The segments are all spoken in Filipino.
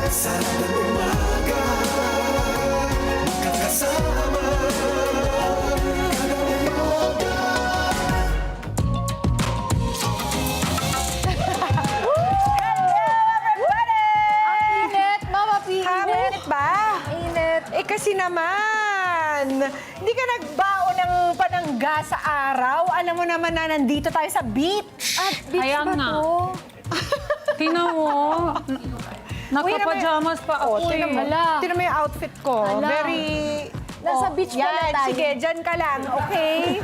Kada umaga, magkakasama. Kada umaga. Ang init, Mama P. Init ba? Init. Eh kasi naman, hindi ka nagbaon ng panangga sa araw. Alam mo naman na nandito tayo sa beach. At beach Kaya ba nga. to? Tingnan mo. Nakapajamas pa ako. Tingnan mo. Hala. Tingnan mo yung outfit ko. Hala. Very... Nasa beach pala yan, tayo. Sige, dyan ka lang, okay?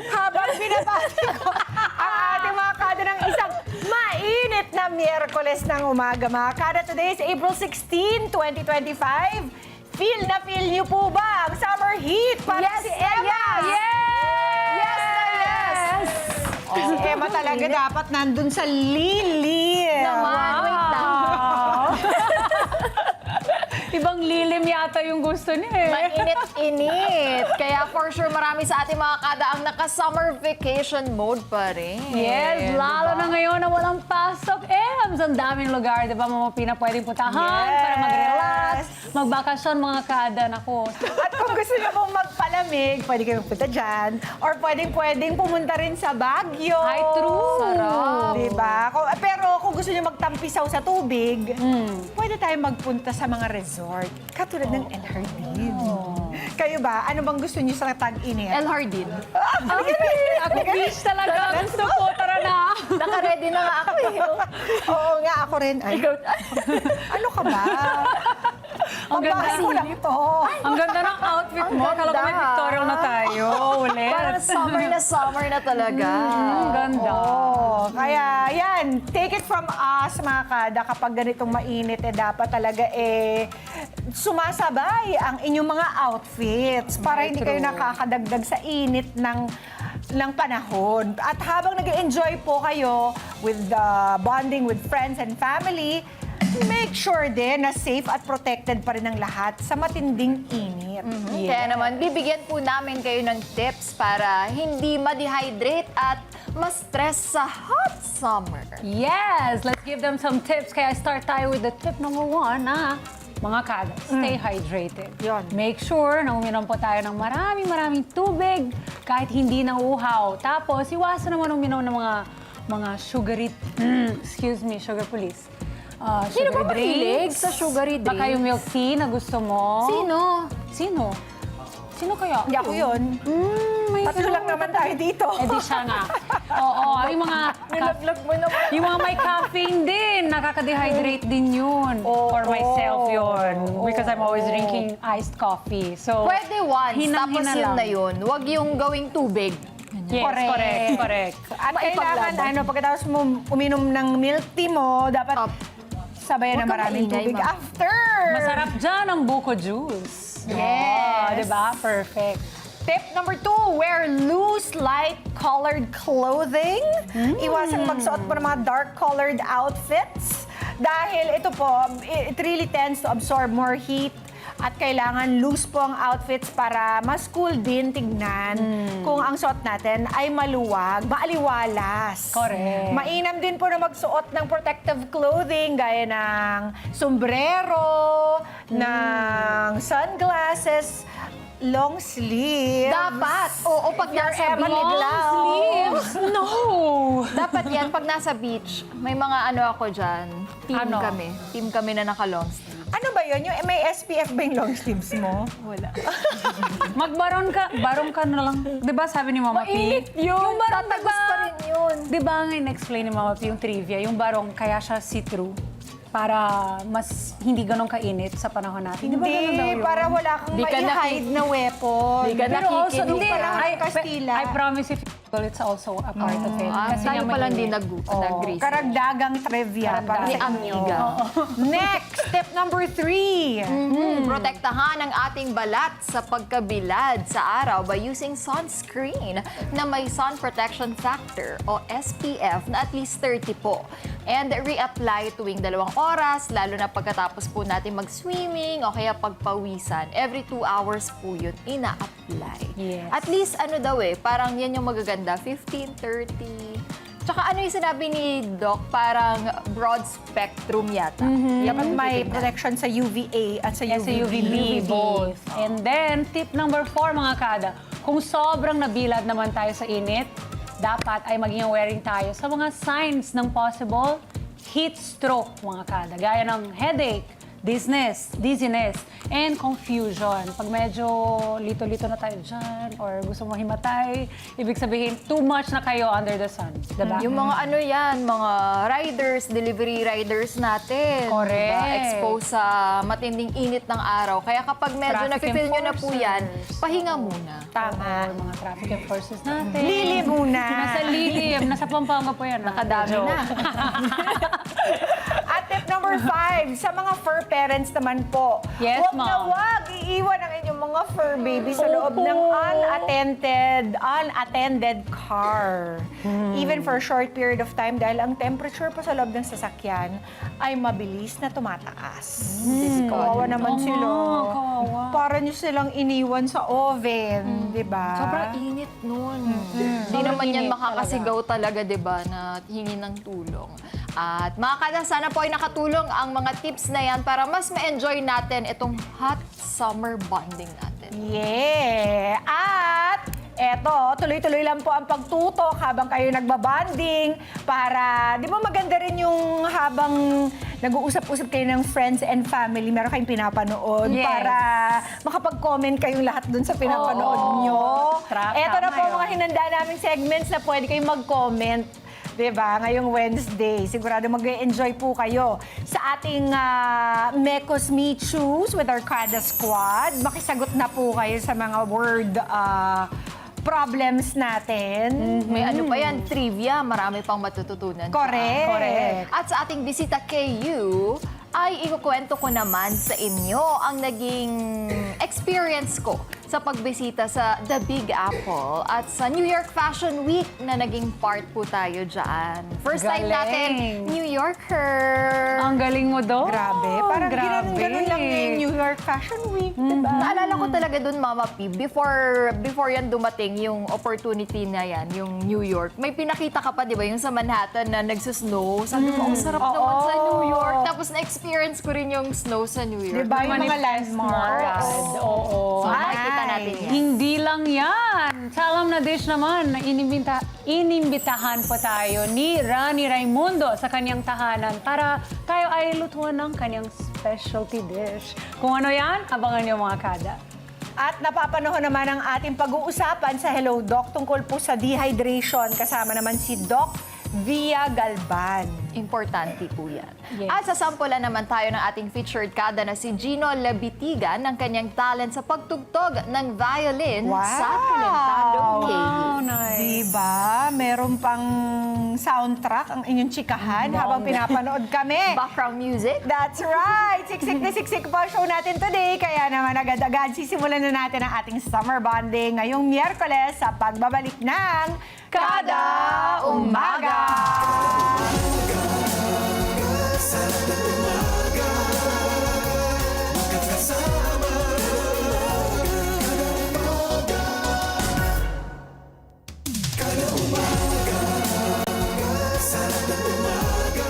Habang binabati ko ang ating mga kada ng isang mainit na Miyerkules ng umaga. Mga kada, today is April 16, 2025. Feel na feel niyo po ba ang summer heat para Yes si na Emma? yes! Yes na yes! Si Emma talaga dapat nandun sa lilim. Naman, wait lang. Ibang lilim yata yung gusto niya eh. Mainit-init. Kaya for sure, marami sa ating mga kada ang naka-summer vacation mode pa rin. Yes, lalo na ngayon na walang pasok. Ang daming lugar, di ba, Mama Pina, pwedeng puntahan para mag-relax, magbakasyon, mga kada. Naku. At kung gusto niyo pong magpalamig, pwede kayo magpunta dyan. Or pwedeng pumunta rin sa Baguio. Ay, true. Sarap. Diba? Pero kung gusto niyo magtampisaw sa tubig, pwede tayo magpunta sa mga resort. Katulad ng El Jardin. Kayo ba? Ano bang gusto niyo sa tag-init? El Jardin. Ako beach talaga. Gusto ko, tara na. Naka-ready na nga ako eh. Oo nga, ako rin. Ay, ano ka ba? Ang ganda. Pambahay ko lang to. Ang ganda ng outfit mo. Ang Kala ko may ganda. pictorial na tayo. Ulit. Parang summer na talaga. Ang ganda. Oo. Kaya yan, take it from us mga kada, kapag ganitong mainit, dapat talaga sumasabay ang inyong mga outfits para hindi kayo nakakadagdag sa init ng panahon. At habang nag-enjoy po kayo with bonding with friends and family, make sure din na safe at protected pa rin ang lahat sa matinding init. Kaya naman, bibigyan po namin kayo ng tips para hindi ma-dehydrate at ma-stress sa hot summer. Yes, let's give them some tips. Kaya start tayo with the tip number 1 na mga kada, stay hydrated. Yun. Make sure na uminom po tayo ng maraming tubig kahit hindi na uhaw. Tapos, iwasan naman uminom ng mga sugary, excuse me, sugar police. Sino ba Sugary mahilig drinks. sa sugary drinks? Baka yung milk tea na gusto mo. Sino? Sino? Sino kaya? Hindi ako yun. May Tatlo lang naman tayo dito. Eh di siya nga. Oo, yung mga... Nilaglag mo naman. Yung mga may caffeine din, nakaka-dehydrate din yun. For myself yun. Because I'm always drinking iced coffee. So, Pwede once, tapos hinang-hina yun lang. na yun. Huwag yung gawing tubig. Yes, correct. At kailangan, Maipaglaban. pagkatapos mo uminom ng milk tea mo, dapat sabayan ng Huwag kang maraming maingay, tubig ma'am. after. Masarap dyan ang buko juice. Yes. Diba? Perfect. Tip number 2, wear loose, light-colored clothing. Iwasang magsuot po ng mga dark-colored outfits. Dahil ito po, it really tends to absorb more heat. At kailangan loose po ang outfits para mas cool din tignan kung ang suot natin ay maluwag, maaliwalas. Correct. Mainam din po na magsuot ng protective clothing gaya ng sombrero, ng sunglasses, long sleeves. Dapat. Oo, pag nasa Emma beach. Tiglao. Sleeves? No! Dapat yan, pag nasa beach, may mga ano ako dyan. Team Ano? kami. Team kami na naka-long sleeve. Ano ba yun? Yung may SPF ba yung long sleeves mo? Wala. Magbaron ka na lang. Diba sabi ni Mama P? Mainit yun. Yung barong, Tatagos pa rin yun. Diba nga in-explain ni Mama P yung trivia, yung barong kaya siya see-through para mas hindi ganun kainit sa panahon natin. Diba ganun daw Hindi, yun? para wala kang Di ka mai-hide na weapon. Di ka Pero also, nakikinig hindi, pa lang ng Kastila. I promise if it's also a part of it. Tayo nga pa lang din mainit. nag-grease. Karagdagang trivia para Ni sa inyo. amiga. Next, step number 3. Protektahan ang ating balat sa pagkabilad sa araw by using sunscreen na may sun protection factor o SPF na at least 30 po. And reapply tuwing 2 oras, lalo na pagkatapos po natin mag-swimming o kaya pagpawisan. Every 2 hours po yun, ina-apply. Yes. At least ano daw parang yan yung magaganda, 15, 30, Tsaka ano yung sinabi ni Doc, parang broad spectrum yata. Dapat may protection sa UVA at sa Yes, sa UVB, both. And then, tip number 4, mga kada, kung sobrang nabilad naman tayo sa init, dapat ay maging wearing tayo sa mga signs ng possible heat stroke, mga kada. Gaya ng headache, dizziness, and confusion. Pag medyo lito-lito na tayo dyan or gusto mo himatay, ibig sabihin, too much na kayo under the sun. Diba? Yung mga ano yan, mga riders, delivery riders natin. Correct. Diba? Exposed sa matinding init ng araw. Kaya kapag medyo Traffic nafe-feel nyo na po yan, enforcers. pahinga muna. Tama. Or mga traffic enforcers natin. Lili muna. Nasa lilim. Nasa Pampanga po yan. Nakadami Medyo- na. At tip number 5, sa mga fur parents naman po, Yes, huwag na ma'am. huwag iiwan ang inyong mga fur baby sa loob Opo. ng unattended car. Even for a short period of time dahil ang temperature po sa loob ng sasakyan ay mabilis na tumataas. Kawawa naman Oo sila. nga, kawawa. Para nyo silang iniwan sa oven, di ba? Sobrang init nun. Hindi Sobrang naman yan init makakasigaw talaga, di ba, na hingi ng tulong. At mga kada, sana po ay nakatulong ang mga tips na yan para mas ma-enjoy natin itong hot summer bonding natin. Yeah! At eto, tuloy-tuloy lang po ang pagtutok habang kayo nagbabanding para, di ba maganda rin yung habang nag-uusap-usap kayo ng friends and family, meron kayong pinapanood Yes. para makapag-comment kayong lahat dun sa pinapanood Oo. nyo. Tama Eto na po yun. mga hinanda naming segments na pwede kayong mag-comment. Diba? Ngayong Wednesday. Sigurado mag-enjoy po kayo sa ating Mekos Me Choose with our Kada Squad. Makisagot na po kayo sa mga word problems natin. May ano pa yan, trivia, marami pang matututunan. Correct. Correct. At sa ating bisita KU, ay ikukwento ko naman sa inyo ang naging experience ko sa pagbisita sa The Big Apple at sa New York Fashion Week na naging part po tayo dyan. First time natin, Galing. New Yorker. Ang galing mo doon. Grabe. Parang ganun lang yung New York Fashion Week. Diba? Naalala ko talaga dun, Mama P, before yan dumating yung opportunity na yan, yung New York, may pinakita ka pa, di ba, yung sa Manhattan na nagsusnow. Sabi ko, ang sarap naman sa New York. Tapos na-experience ko rin yung snow sa New York. Diba yung mga Manifest mo landmarks? agad. Oo. So, Ay. makikita natin yan. Hindi lang yan. Sa alam na dish naman, na inimbitahan po tayo ni Rani Raimundo sa kanyang tahanan para tayo ay lutuan ng kanyang specialty dish. Kung ano yan, abangan niyo mga kada. At napapanahon naman ang ating pag-uusapan sa Hello Doc tungkol po sa dehydration. Kasama naman si Doc Via Galban. Importante po yan. Yes. At sasampulan naman tayo ng ating featured kada na si Gino Labitigan ng kanyang talent sa pagtugtog ng violin sa talentadong KU. Wow, nice. Diba? Meron pang soundtrack ang inyong chikahan habang pinapanood kami. Background music. That's right! Siksik na siksik po ang show natin today. Kaya naman agad-agad sisimulan na natin ang ating summer bonding ngayong Miyerkules sa pagbabalik ng Kada Umaga! Magkakasama Kada umaga Sada umaga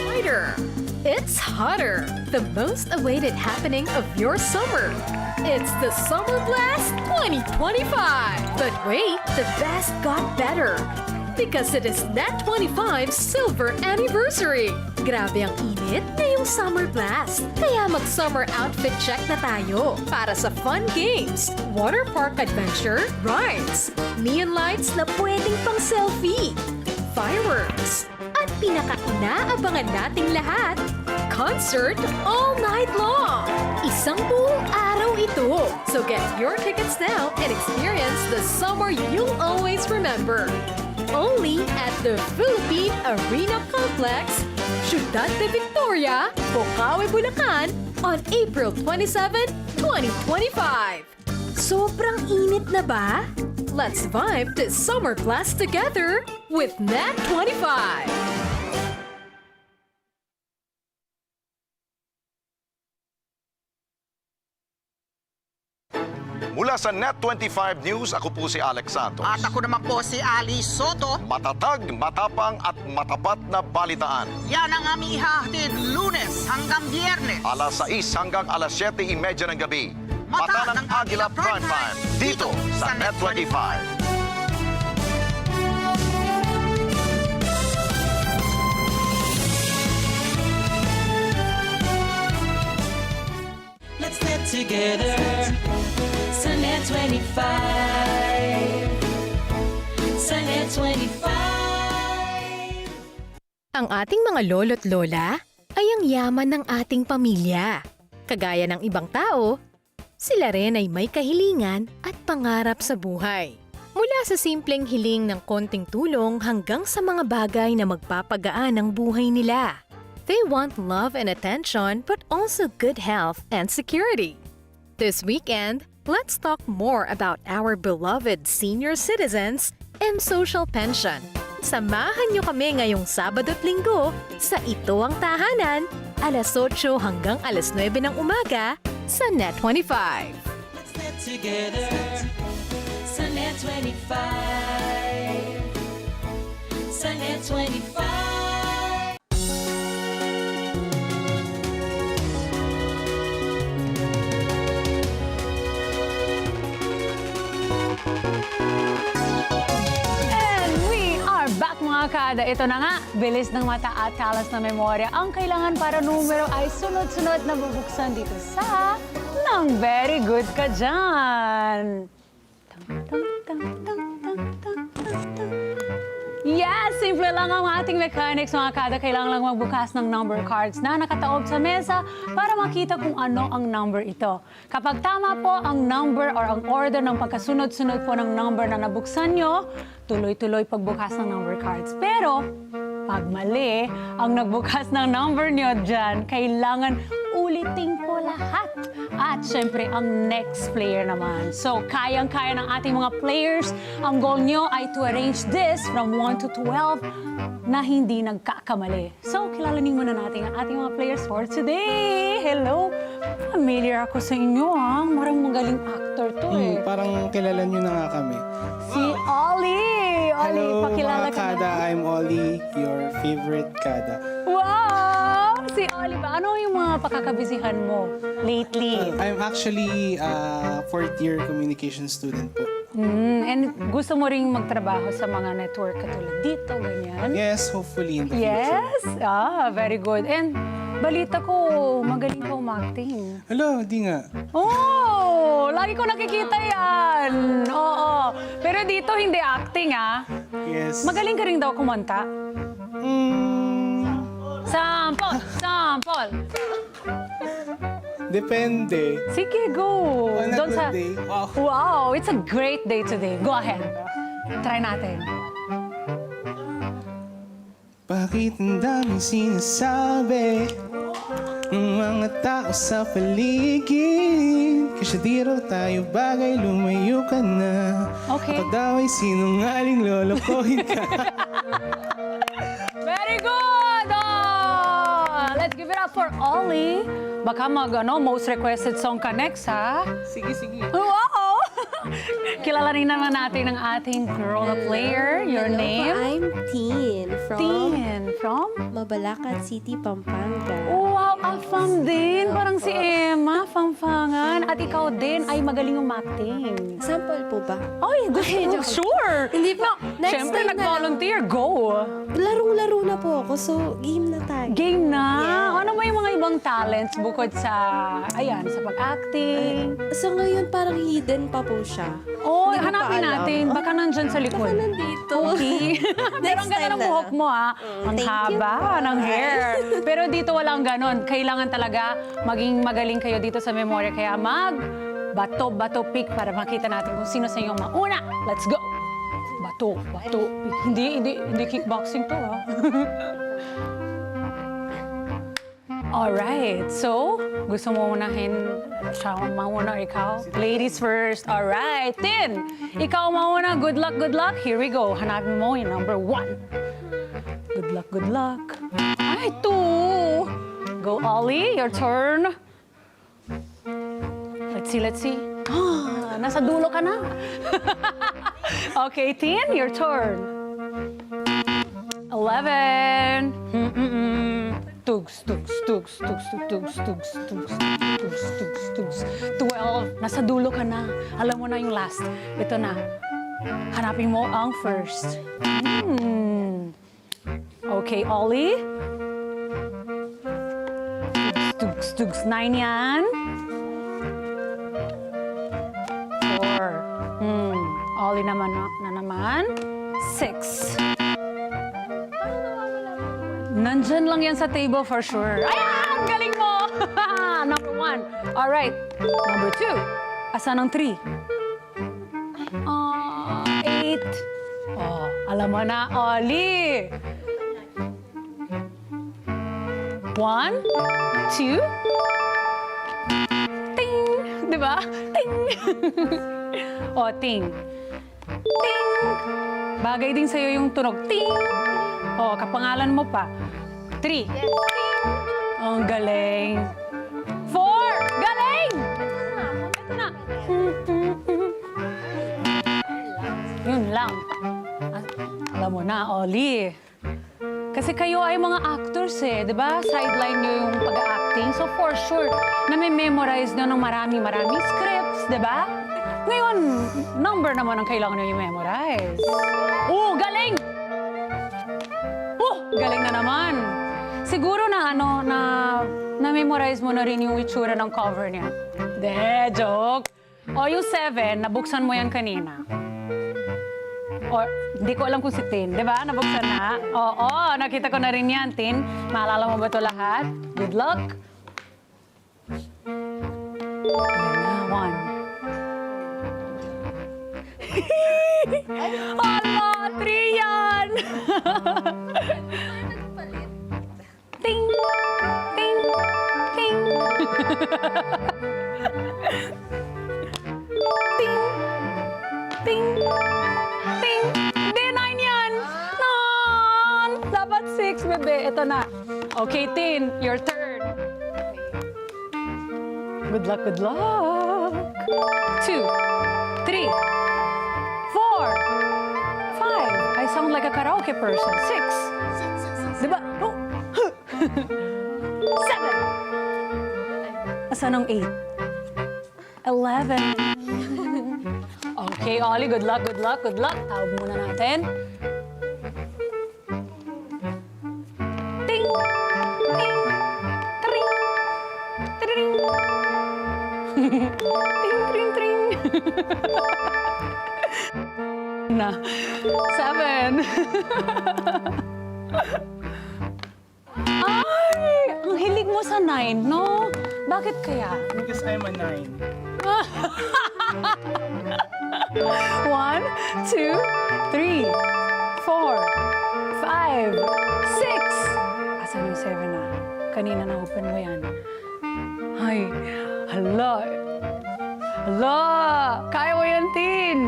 Brighter. It's hotter. The most awaited happening of your summer. It's the Summer Blast 2025. But wait, the best got better. Because it is Net 25 Silver Anniversary. Grabe ang init ngayong Summer Blast. Kaya mag-summer outfit check na tayo para sa fun games, water park adventure, rides, neon lights na pwedeng pang selfie, fireworks, at pinaka-inaabangan nating lahat, concert all night long. Isang buong araw ito. So get your tickets now and experience the summer you'll always remember. Only at the Philippine Arena Complex, Ciudad de Victoria, Bocaue, Bulacan on April 27, 2025. Sobrang init na ba? Let's vibe this summer blast together with Nat 25. Mula sa Net25 News, ako po si Alex Santos. At ako naman po si Ali Soto. Matatag, matapang at matapat na balitaan. Yan ang aming ihahatid Lunes hanggang Biyernes. Alas 6 hanggang alas 7:30 ng gabi. Mata Mata ng Agila Prime Time. Dito sa Net25. Let's get together sa Net 25. Sa Net 25. Ang ating mga lolo't lola ay ang yaman ng ating pamilya. Kagaya ng ibang tao, sila rin ay may kahilingan at pangarap sa buhay. Mula sa simpleng hiling ng konting tulong hanggang sa mga bagay na magpapagaan ng buhay nila. They want love and attention but also good health and security. This weekend, let's talk more about our beloved senior citizens and social pension. Samahan niyo kami ngayong Sabado at Linggo sa Ito Ang Tahanan, alas 8 hanggang alas 9 ng umaga sa Net 25. Let's get together sa Net 25. Sa Net 25. And we are back mga kada. Ito na nga, bilis ng mata at kalas na memorya. Ang kailangan para numero ay sunod-sunod na bubuksan dito sa Nang Very Good Ka Dyan. Yes! Simple lang ang ating mechanics mga kada. Kailangan lang magbukas ng number cards na nakataob sa mesa para makita kung ano ang number ito. Kapag tama po ang number or ang order ng pagkasunod-sunod po ng number na nabuksan nyo, tuloy-tuloy pagbukas ng number cards. Pero, pag mali ang nagbukas ng number nyo dyan, kailangan ulitin po lahat. At syempre, ang next player naman. So, kayang-kaya ng ating mga players. Ang goal nyo ay to arrange this from 1 to 12 na hindi nagkakamali. So, kilalanin muna natin ang ating mga players for today. Hello! Familiar ako sa inyo, ha? Marang magaling actor to, eh. Parang kilala nyo na nga kami. Si Ollie! Ollie, Hello pakilala mga ka Kada, na. I'm Ollie, your favorite Kada. Wow! Si Ollie ba? Ano yung mga pakakabisihan mo lately? I'm actually a fourth year communication student po. And gusto mo ring magtrabaho sa mga network katulad dito, ganyan? Yes, hopefully in the future. Yes? Ah, very good. And balita ko, magaling ka umacting. Hello, di nga. Oh! Lagi ko nakikita yan! Oo. Pero dito hindi acting, ah. Yes. Magaling ka rin daw kumanta. Sample! Sample! Depende. Sige, go! On a Doon good day. Wow. Wow, it's a great day today. Go ahead. Try natin. Bakit ang daming sinasabi ng mga tao sa paligid? Kasi di raw tayo bagay, lumayo ka na. Okay. Ako daw ay sinungaling, lolokohin ka. Very good! Oh! Let's give it up for Ollie. Baka most requested song ka next, ha? Sige, sige. Wow! Kilalanin naman natin ang ating girl player. Your Hello name? po, I'm Teen from Tin. From? Mabalacat City, Pampanga. Wow, afam din. Parang si Emma, famfangan. At ikaw din ay magaling umacting. Sample po ba? Ay, gusto. Sure! Hindi pa. Next Siyempre, time na lang. nag-volunteer. Go! Larong-laro na po ako, so game na tayo. Game na? Yeah. Ano ba yung mga ibang talents bukod sa, ayan, sa pag-acting? So ngayon parang hidden pa po siya. Oh, Hindi ko hanapin pa alam. natin. Baka nandyan sa likod. Baka nandito. Okay. Pero Next ang ganda time ng na buhok lang. mo, ha? Ang thank you haba po. ng hair. Pero dito walang ganon. Kailangan talaga maging magaling kayo dito sa memorya. Kaya bato pick para makita natin kung sino sa inyo mauna. Let's go! Bato pick. Hindi kickboxing to, ha? Alright, so gusto mo unahin siya mauna or ikaw? Ladies first. Alright, Tin, ikaw mauna. Good luck, good luck. Here we go. Hanapin mo yung number 1. Good luck, good luck. Ay, 2. Go, Ollie, your turn. Let's see. Ah, nasa dulo ka na. Okay, Tin, your turn. 11. Tugs, tugs, tugs, tugs, tugs, tugs, tugs, tugs, tugs, tugs. 12. Nasa dulo ka na. Alam mo na yung last. Ito na. Hanapin mo ang first. Okay, Ollie. Tugs, tugs, 9 yan. 4. Ollie naman na naman. 6. Nandyan lang yan sa table for sure. Ayan! Galing mo! Number 1. Alright. Number 2. Asan ang 3? 8. Oh, alam mo na, Ollie. 1, 2. Ting! Diba? Ting! Oh, ting. Ting! Bagay din sa'yo yung tunog. Ting! Oh, kapangalan mo pa. 3. Yes. Ang galing. 4. Galing! Ito na. Yun lang. Alam mo na, Ollie. Kasi kayo ay mga actors eh, di ba? Sideline nyo yung pag-acting. So for sure, na-memorize nyo ng maraming scripts, di ba? Ngayon, number naman ang kailangan nyo i-memorize. Oh, galing! Galing na naman. Siguro na na-memorize mo na rin yung itsura ng cover niya. Joke. O yung 7, nabuksan mo yan kanina. O, hindi ko alam kung si Tin, di ba? Nabuksan na. Oo, nakita ko na rin yan, Tin. Maalala mo ba ito lahat? Good luck. Ayan na, 1. Ala, 3 yan! Ting! Ting! Ting! Ting! Ting! Ting! Hindi, 9 yan! Non! Dapat 6, bebe. Ito na. Okay, Tin, your turn. Good luck, good luck. 2, 3, 4, 5. I sound like a karaoke person. 6. Diba? Oh. 7. Asan ang 8? 11. Okay, Ollie, good luck, good luck, good luck. Tawag muna natin. Ting! Ting! Tring! Tring! Ting, tring, tring! Na. 7. Ay! Ang hilig mo sa 9, no? Bakit kaya? Because I'm a 9. 1, 2, 3, 4, 5, 6. Asan yung 7 na? Kanina na-open mo yan. Ay, hala. Hala! Kaya mo yan, Tin!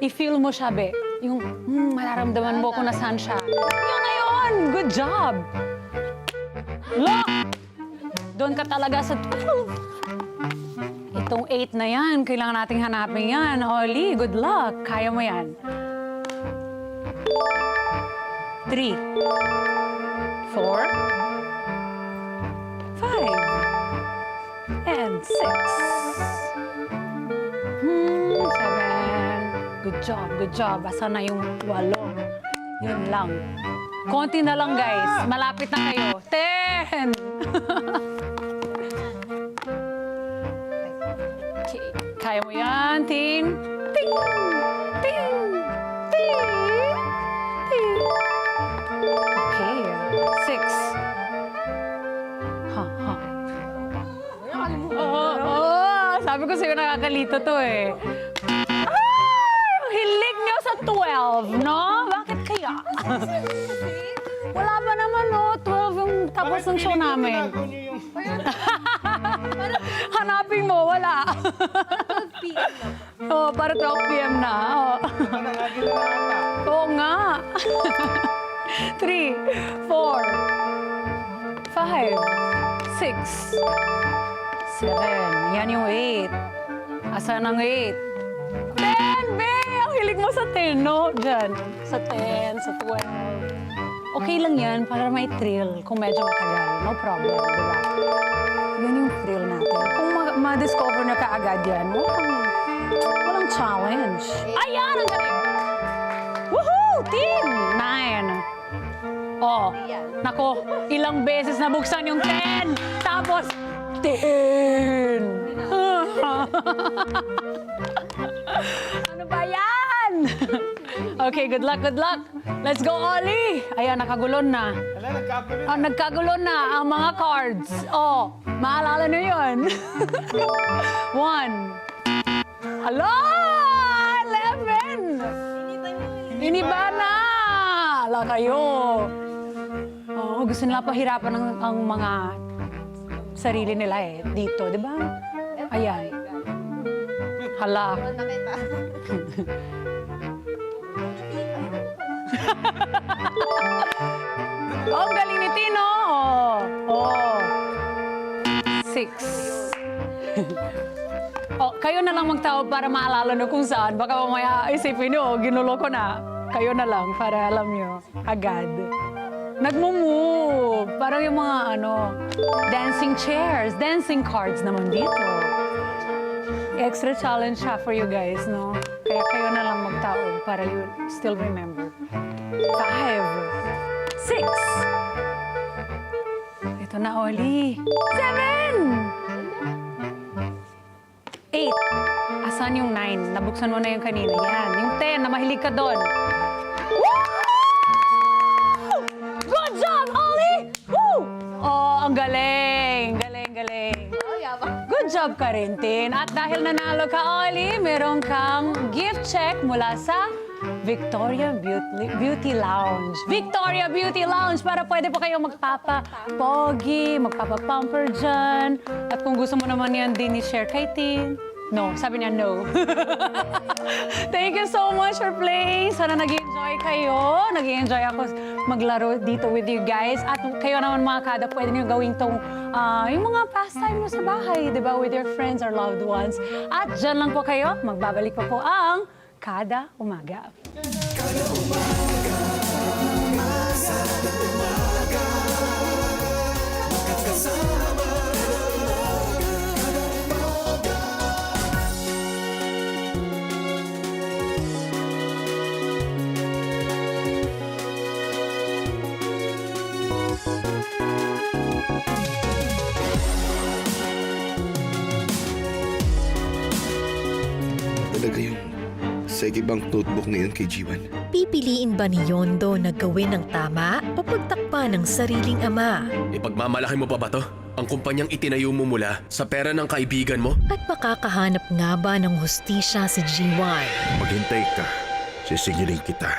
I-feel mo siya, be. Yung mararamdaman mo kung nasaan siya. Yun na yun! Good job! Look! Doon ka talaga sa 12. Itong 8 na yan, kailangan nating hanapin yan. Ollie, good luck. Kaya mo yan. 3, 4, 5, and 6. 7. Good job, good job. Asa na yung 8? Yun lang. Konti na lang, guys. Malapit na kayo. 10! Okay. Kaya mo yan, Tin. Ting! Ting! Ting! Ting! Okay. 6. Sabi ko sa'yo nakakalito. dito to eh. Ang hilig niyo sa 12, no? Bakit kaya? Wala ba naman, no? 12 yung tapos ng show namin. Hanapin mo, wala. 12 p.m. na. Oo, para 12 p.m. na. Oo nga. 3, 4, 5, 6, 7. Yan yung 8. Asan ang 8? 10, be! Ang hilig mo sa 10, no? Diyan. Sa 10, sa 12. Okay lang yan para may thrill kung medyo matagal. No problem, di ba? Yun yung thrill natin. Kung ma-discover na kaagad yan, walang challenge. Ayan! Ang galing! Woohoo! Team! 9. Oh, nako, ilang beses nabuksan yung 10. Tapos, 10. Ano ba yan? Okay, good luck, good luck. Let's go, Ollie. Ayan, nakagulon na. Oh, nagkagulon na ang mga cards. Oh, maalala nyo yun. 1. Hala! 11! Iniba na! Hala kayo. Oh, gusto nila pahirapan ang mga sarili nila eh. Dito, di ba? Ayan. Hala. Oh, ang galing ni Tino. Oh. 6. Oh, kayo na lang magtawag para maalala nyo kung saan. Baka mamaya isipin nyo, ginulo ko na. Kayo na lang para alam nyo agad. Nagmo-move. Parang yung mga dancing chairs, dancing cards naman dito. Extra challenge siya for you guys, no? Kaya kayo na lang magtawag para you still remember. 5, 6. Ito na, Oli. 7. 8. Asan yung 9? Nabuksan mo na yung kanina. Yan. Yung 10 na mahilig ka doon. Good job, Oli! Woo! Oh, ang galing. Galing, galing. Good job ka rin, Tin. At dahil nanalo ka, Oli, meron kang gift check mula sa Victoria Beauty Lounge. Victoria Beauty Lounge para pwede po kayong magpapa-pogi, magpapa-pamper dyan. At kung gusto mo naman yan din i-share kay Tin, no, sabi niya no. Thank you so much for playing. Sana nag-enjoy kayo. Nag-enjoy ako maglaro dito with you guys. At kayo naman mga kada, pwede niyo gawin tong yung mga pastime mo sa bahay, di ba? With your friends or loved ones. At dyan lang po kayo. Magbabalik pa po ang Kada Umaga. Kada umaga, Kada umaga, magkakasama. Kada umaga. Talaga yung segibang notebook na yun kay Jiwan. Pipiliin ba ni Yondo na gawin ng tama o pagtakpan ng sariling ama? Ipagmamalaki mo pa ba to? Ang kumpanyang itinayo mo mula sa pera ng kaibigan mo? At makakahanap nga ba ng hustisya si Jiwan? Maghintay ka. Sisingilin kita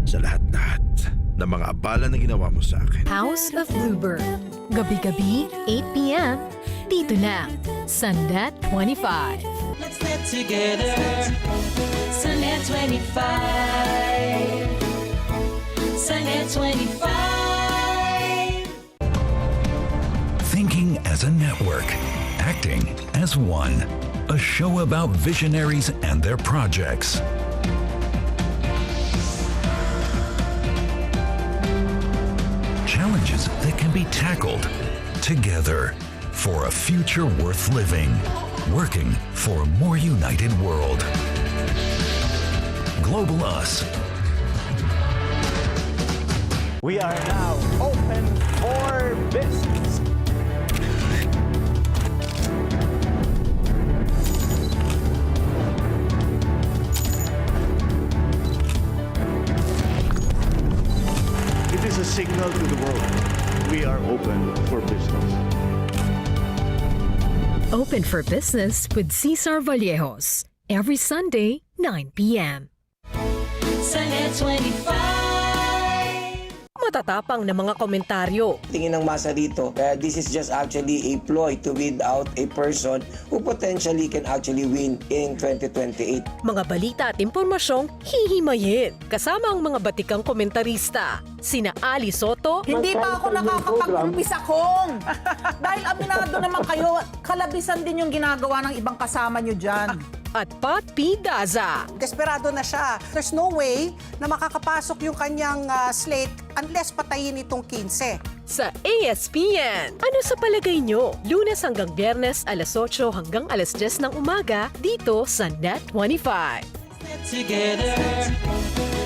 sa lahat-lahat ng mga abala na ginawa mo sa akin. House of Bluebird. Gabi-gabi, 8 p.m. Dito lang sa Net 25. Let's get together. Sunday 25. Sunday 25. Thinking as a network, acting as one. A show about visionaries and their projects. Challenges that can be tackled together for a future worth living. Working for a more united world. Global Us. We are now open for business. It is a signal to the world. We are open for business. Open for business with Cesar Vallejos. Every Sunday, 9 p.m. Sunday 25. Matatapang na mga komentaryo. Tingin ng masa dito, this is just actually a ploy to weed out a person who potentially can actually win in 2028. Mga balita at impormasyong hihimayin. Kasama ang mga batikang komentarista. Sina Ali Soto. Hindi pa ako nakakapag-umpisa kong. Dahil aminado naman kayo, kalabisan din yung ginagawa ng ibang kasama nyo dyan. At Pat P. Daza. Desperado na siya. There's no way na makakapasok yung kanyang slate unless patayin itong 15. Sa ASPN. Ano sa palagay nyo? Lunes hanggang Biyernes, alas 8 hanggang alas 10 ng umaga, dito sa Net 25. Together,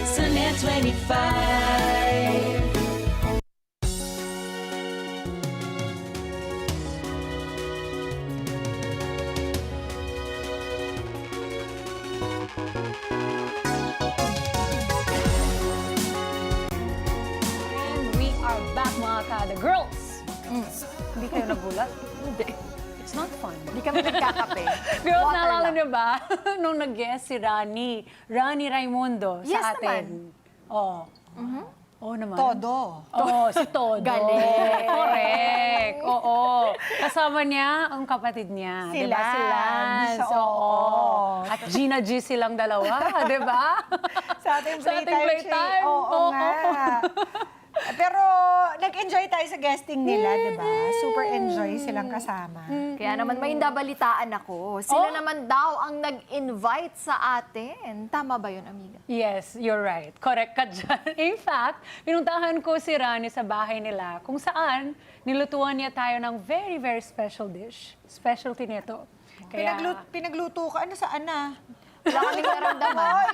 Sunday 25. Back mga kada. Girls! Hindi kayo nagulat? Hindi. It's not fun. Hindi kami nagkakape. Girls, Water naalala lang. niyo ba? Nung nag-guest si Rani Raimundo Yes sa atin. Oh. Oo naman. Todo. Oo, si Todo. Galing. Correct. Oo. Kasama niya ang kapatid niya. Si Diba? Si Lance. Lance. Oo. At Gina G silang dalawa. Diba? Sa ating Sa ating playtime. playtime. Oo nga. Pero nag-enjoy tayo sa guesting nila, di ba? Super enjoy silang kasama. Kaya naman may nabalitaan ako. Sila naman daw ang nag-invite sa atin. Tama ba yun, amiga? Yes, you're right. Correct ka dyan. In fact, pinuntahan ko si Rani sa bahay nila kung saan nilutuan niya tayo ng very, very special dish. Specialty nito. Pinagluto ka? Ano saan na? Wala kaming naramdaman.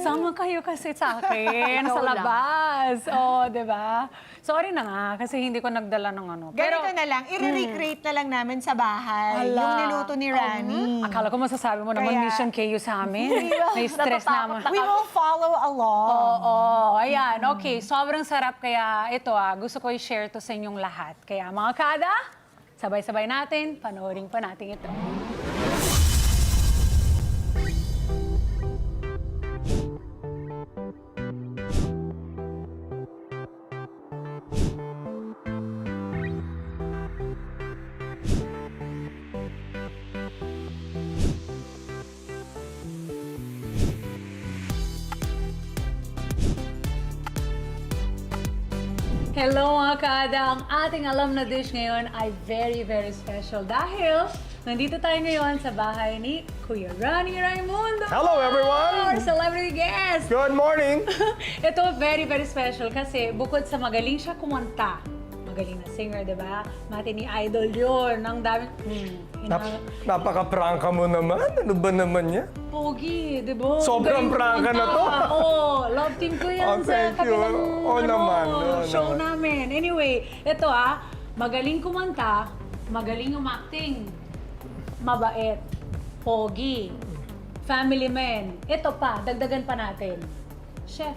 Sama kayo kasi sa akin, sa Ikaw lang. labas. Oh, di ba? Sorry na nga, kasi hindi ko nagdala ng ano. Ganito na lang, i-recreate na lang namin sa bahay. Ala. Yung niluto ni Rani. Akala ko masasabi mo naman Kaya- mission kayo sa amin. May stress naman. We will follow along. Oo, ayan. Okay, sobrang sarap kaya ito gusto ko i-share to sa inyong lahat. Kaya mga kada, sabay-sabay natin, panoorin pa natin ito. Hello mga kada! Ang ating alam na dish ngayon ay very, very special dahil nandito tayo ngayon sa bahay ni Kuya Rani Raimundo. Hello, everyone! Our celebrity guest! Good morning! Ito very, very special kasi bukod sa magaling siya kumanta, magaling na singer, di ba? Matini idol yun. Ang dami... Napaka-prangka mo naman. Ano ba naman niya? Pogi, di ba? Sobrang Galing prangka na to. kumanta. Oo, love team ko yan Oh, sa thank you. kabilang Oo naman, oo show naman. namin. Anyway, ito magaling kumanta, magaling umacting, mabait, pogi, family man. Ito pa, dagdagan pa natin. Chef.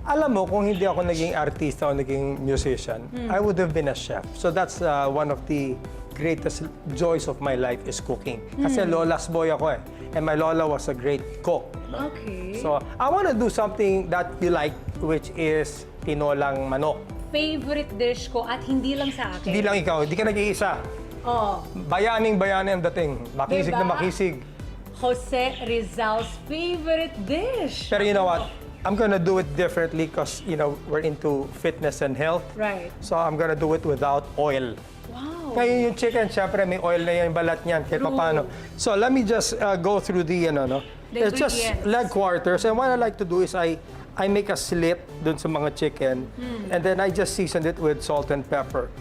Alam mo, kung hindi ako naging artista o naging musician, I would have been a chef. So that's one of the greatest joys of my life is cooking. Kasi lola's boy ako and my lola was a great cook. Okay. So I want to do something that you like, which is tinolang manok. Favorite dish ko at hindi lang sa akin. Hindi lang ikaw, hindi ka nag-iisa. Oh, Bayaning-bayani ang dating. Makisig Diba? na makisig. Jose Rizal's favorite dish. Pero you know what? I'm gonna do it differently because, you know, we're into fitness and health. Right. So I'm gonna do it without oil. Wow. Ngayon yung chicken, syempre may oil na yan, balat niyan, kahit True. paano. So let me just go through the, The it's just ingredients. leg quarters. And what I like to do is I make a slit dun sa mga chicken, and then I just season it with salt and pepper.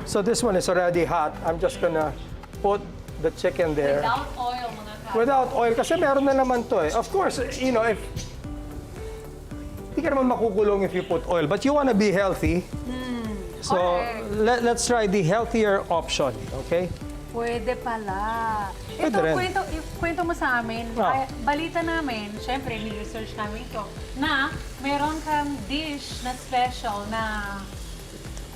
So this one is already hot. I'm just gonna put the chicken there. Without oil, mga ka. Without oil, kasi meron na naman to eh. Of course, you know, if hindi ka naman makukulong if you put oil, but you wanna be healthy. So let's try the healthier option, okay? Pwede pala. Pwede Ito, rin. kwento mo sa amin. Ah. Balita namin, syempre, ni-research namin ito, na meron kang dish na special na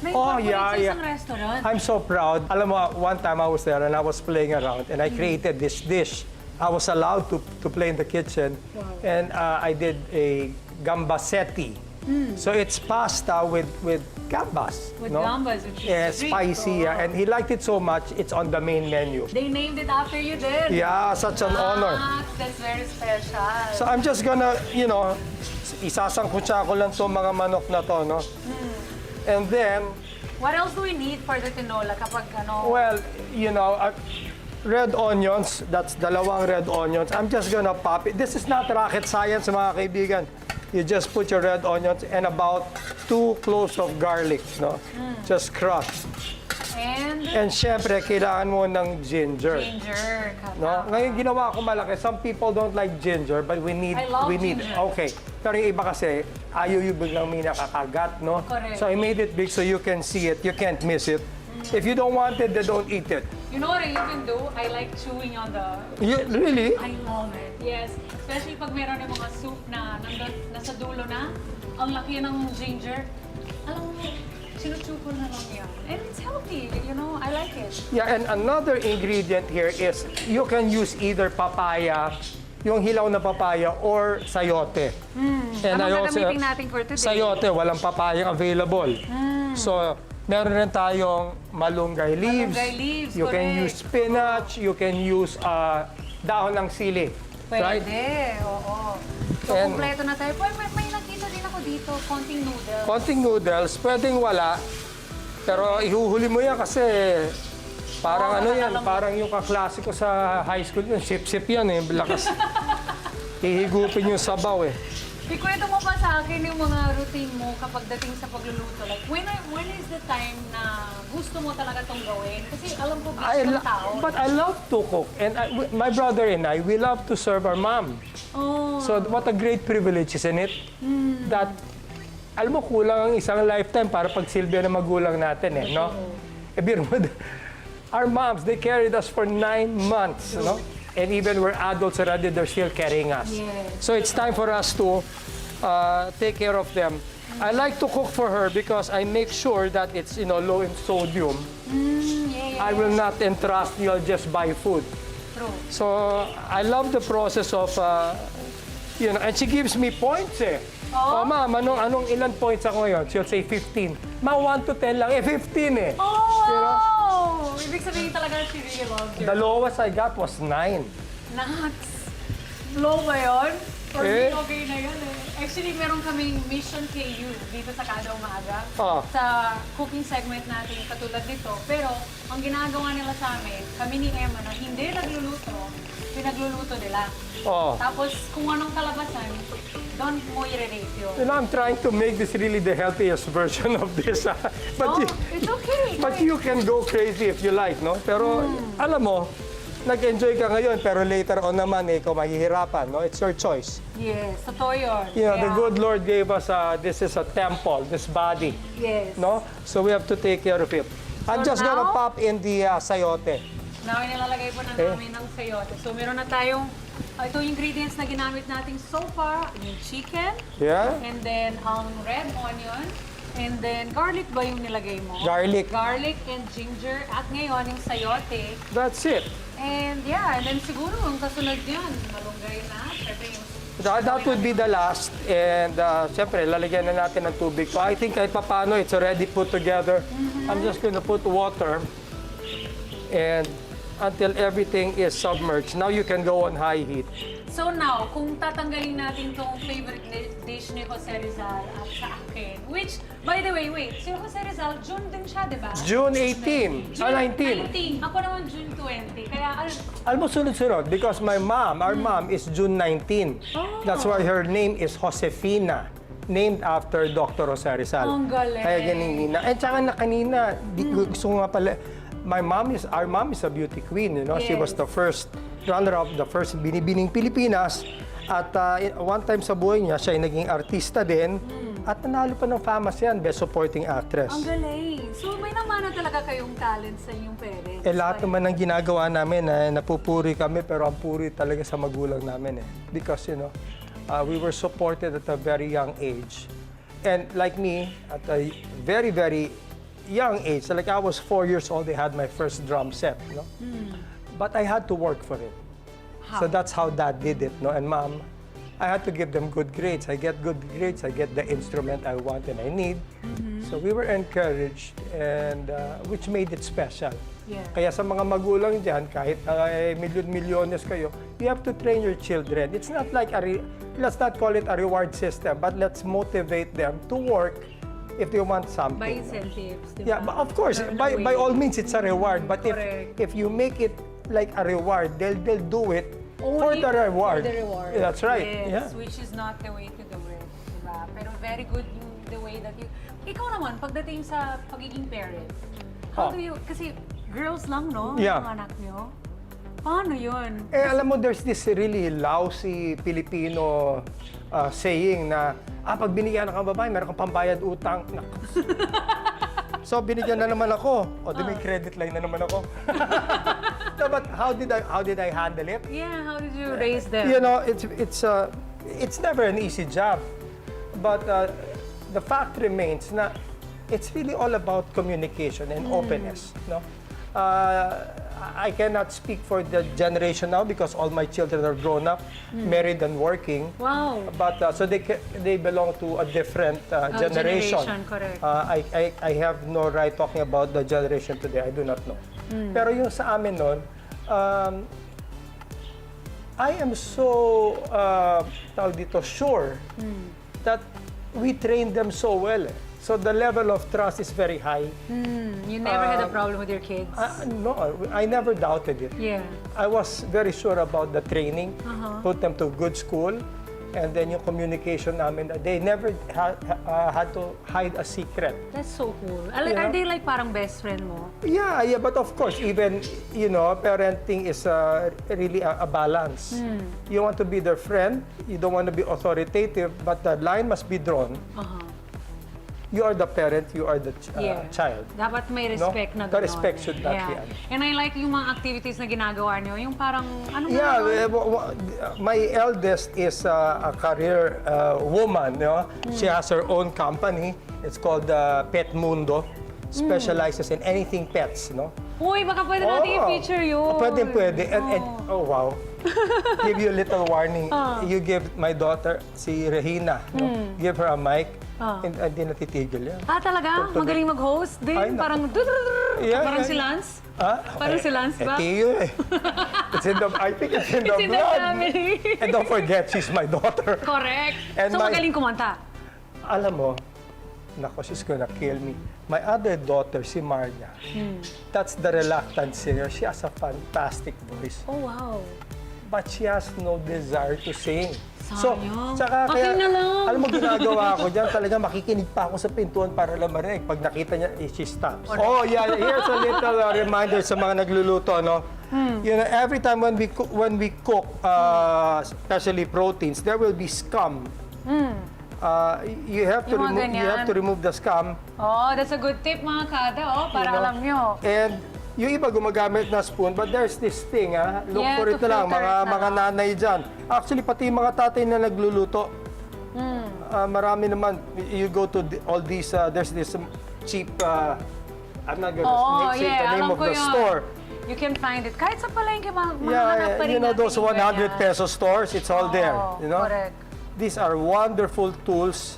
May Oh, corporate yeah, sa yeah. isang restaurant. I'm so proud. Alam mo, one time I was there and I was playing around and I created this dish. I was allowed to play in the kitchen and I did a gambasetti. So it's pasta with gambas. With no? gambas, which is Yeah, sweet. spicy. Yeah, and he liked it so much, it's on the main menu. They named it after you then. Yeah, such an honor. That's very special. So I'm just gonna, isasangkutsa ko lang to mga manok na to, no? And then, What else do we need for the tinola kapag ano? well, red onions, that's dalawang red onions. I'm just gonna pop it. This is not rocket science, mga kaibigan. You just put your red onions and about 2 cloves of garlic, no? Just crush. And syempre, kailangan mo ng ginger. Ginger. No? Ngayon, ginawa ko malaki. Some people don't like ginger, but we need... I love we need. ginger. Okay. Pero yung iba kasi, ayaw yung biglang may nakakagat, no? Correct. So I made it big so you can see it. You can't miss it. If you don't want it, then don't eat it. You know what I even do? I like chewing on the... Really? I love it. Yes. Especially pag meron yung mga soup na nasa dulo na, ang laki ng ginger. Alam mo, sinuchew ko na lang yan. And it's healthy, I like it. Yeah, and another ingredient here is you can use either papaya, yung hilaw na papaya, or sayote. And Anong gagamitin natin for today? Sayote, walang papaya available. So, meron rin tayong malunggay leaves. Malunggay leaves, You can correct. use spinach, you can use dahon ng sili. Right? Pwede, oo. So, And- kumpleto na tayo. May nakita din ako dito, konting noodles. Konting noodles, pwedeng wala. Pero ihuhuli mo yan kasi parang parang yung kaklase ko sa high school yun, sip-sip yan eh, lakas. Hihigupin yung sabaw eh. Ikwento mo pa sa akin yung mga routine mo kapag dating sa pagluluto. Like, when is the time na gusto mo talaga itong gawin? Kasi alam ko, busy ng tao. But I love to cook. And my brother and I, we love to serve our mom. Oh. So what a great privilege, isn't it? That, alam mo, kulang ang isang lifetime para pagsilbihan ng magulang natin eh, no? Our moms, they carried us for 9 months, no? And even we're adults already, they're still carrying us. Yes. So it's time for us to take care of them. I like to cook for her because I make sure that it's low in sodium. I will not entrust you just buy food. True. So I love the process of, and she gives me points eh. Oh, ma'am, anong ilan points ako ngayon? She'll say 15. Ma, 1 to 10 lang. 15 eh. Oh! Ibig sabihin talaga she really loves you. The lowest I got was 9. Nuts! Low ba yun? For Eh? me, okay na yun eh. Actually, meron kaming Mission KU dito sa Kada Umaga. Oh. Sa cooking segment natin katulad nito. Pero, ang ginagawa nila sa amin, kami ni Emma na hindi nagluluto, pinagluluto nila. Oh. Tapos, kung anong kalabasan, doon mo i-rate yun. I'm trying to make this really the healthiest version of this. But It's okay. But you can go crazy if you like, no? Pero alam mo, nag-enjoy ka ngayon, pero later on naman, ikaw mahihirapan, no? It's your choice. Yes, totoo yun. The good Lord gave us, this is a temple, this body, Yes. no? So we have to take care of it. I'm just gonna now- pop in the sayote. Now, nilalagay po na namin ng sayote. So, meron na tayong, ito yung ingredients na ginamit natin so far. Yung chicken, Yeah? and then ang red onion, and then garlic ba yung nilagay mo? Garlic. Garlic and ginger, at ngayon yung sayote. That's it. And yeah, and then siguro ang kasunod yan, malunggay na. Syempre yung That would be the last. And siyempre, lalagyan na natin ng tubig. So I think kahit papano, it's already put together. I'm just gonna put water. And until everything is submerged. Now you can go on high heat. So now, kung tatanggalin natin tong favorite dish ni Jose Rizal at sa akin, which, by the way, wait, si Jose Rizal, June din siya, di ba? June 18. June 19. 19. Ako naman June 20. Kaya, Almost sunod-sunod because our mom is June 19. That's why her name is Josefina, named after Dr. Jose Rizal. Ang galing. Kaya ganina. At saka na kanina, gusto ko nga pala, our mom is a beauty queen, She was the first runner-up, the first binibining Pilipinas. At one time sa buhay niya, siya ay naging artista din. At nanalo pa ng FAMAS yan, Best Supporting Actress. ang galing. So, may namana talaga kayong talent sa inyong parents. Lahat naman ng ginagawa namin, napupuri kami, pero ang puri talaga sa magulang namin. Because, we were supported at a very young age. And like me, at a very, very young age, like I was 4 years old, I had my first drum set, you know. But I had to work for it. So that's how Dad did it, no? And Mom, I had to give them good grades. I get good grades, I get the instrument I want and I need. So we were encouraged, and which made it special. Yeah. Kaya sa mga magulang dyan, kahit milyon-milyones kayo, you have to train your children. It's not like let's not call it a reward system, but let's motivate them to work if they want something. By incentives, di ba? Yeah, but of course, by all means, it's a reward. But Correct. if you make it like a reward, they'll do it for the reward. For the reward. That's right. Yes, Yeah. which is not the way to do it. Diba? Pero very good the way that you... Ikaw naman, pagdating sa pagiging parent, how do you... Kasi girls lang, no? Yeah. Ang anak nyo. Paano yun? Alam mo, there's this really lousy Filipino saying na, pag binigyan ka ng babae, meron kang pambayad utang. So, binigyan na naman ako. O, may credit line na naman ako. No, but how did I handle it? Yeah, how did you raise them? You know, it's never an easy job. But the fact remains na it's really all about communication and openness. No? I cannot speak for the generation now because all my children are grown up, married and working. Wow. But so they belong to a different generation. Correct. I have no right talking about the generation today. I do not know. Pero yung sa amin nun, I am so tawag dito, sure that we trained them so well. So the level of trust is very high. You never had a problem with your kids? No, I never doubted it. Yeah. I was very sure about the training, put them to good school, and then yung communication namin, they never had to hide a secret. That's so cool. Are they like parang best friend mo? Yeah, but of course, even, parenting is really a balance. You want to be their friend, you don't want to be authoritative, but the line must be drawn. You are the parent, you are the child. Dapat may respect na The gano'n. respect should not be. And I like yung mga activities na ginagawa niyo, yung parang, ano ba? Yeah, my eldest is a career woman. She has her own company. It's called Pet Mundo. Specializes in anything pets. Uy, baka pwede natin i-feature yun. Pwede. And oh, wow. Give you a little warning. You give my daughter, si Regina, give her a mic. Hindi natitigil yan. Talaga? Magaling mag-host din? Ay, Parang parang si Lance? Parang si Lance ba? Tiyo eh. I think it's in the It's in the blood. family. And don't forget, she's my daughter. Correct. And So magaling kumanta? Alam mo, nako, she's gonna kill me. My other daughter, si Maria, that's the reluctant singer. She has a fantastic voice. Oh, wow. But she has no desire to sing. Sayang. Tsaka kaya, Akin na lang. alam mo, ginagawa ko dyan, talaga makikinig pa ako sa pintuan para lang marinig. Pag nakita niya, she stops. Oh, yeah, here's a little reminder sa mga nagluluto, no? Every time when we cook, especially proteins, there will be scum. You have to remove the scum. Oh, that's a good tip, mga kada, para alam nyo. And yung iba gumagamit na spoon, but there's this thing, look for it to na lang, filter it mga nanay dyan. Actually, pati yung mga tatay na nagluluto, marami naman, you go to all these, there's this cheap, I'm not gonna say the name of the store. You can find it. Kahit sa palengke, mahanap pa rin natin those 100 peso stores, it's all there. Correct. These are wonderful tools.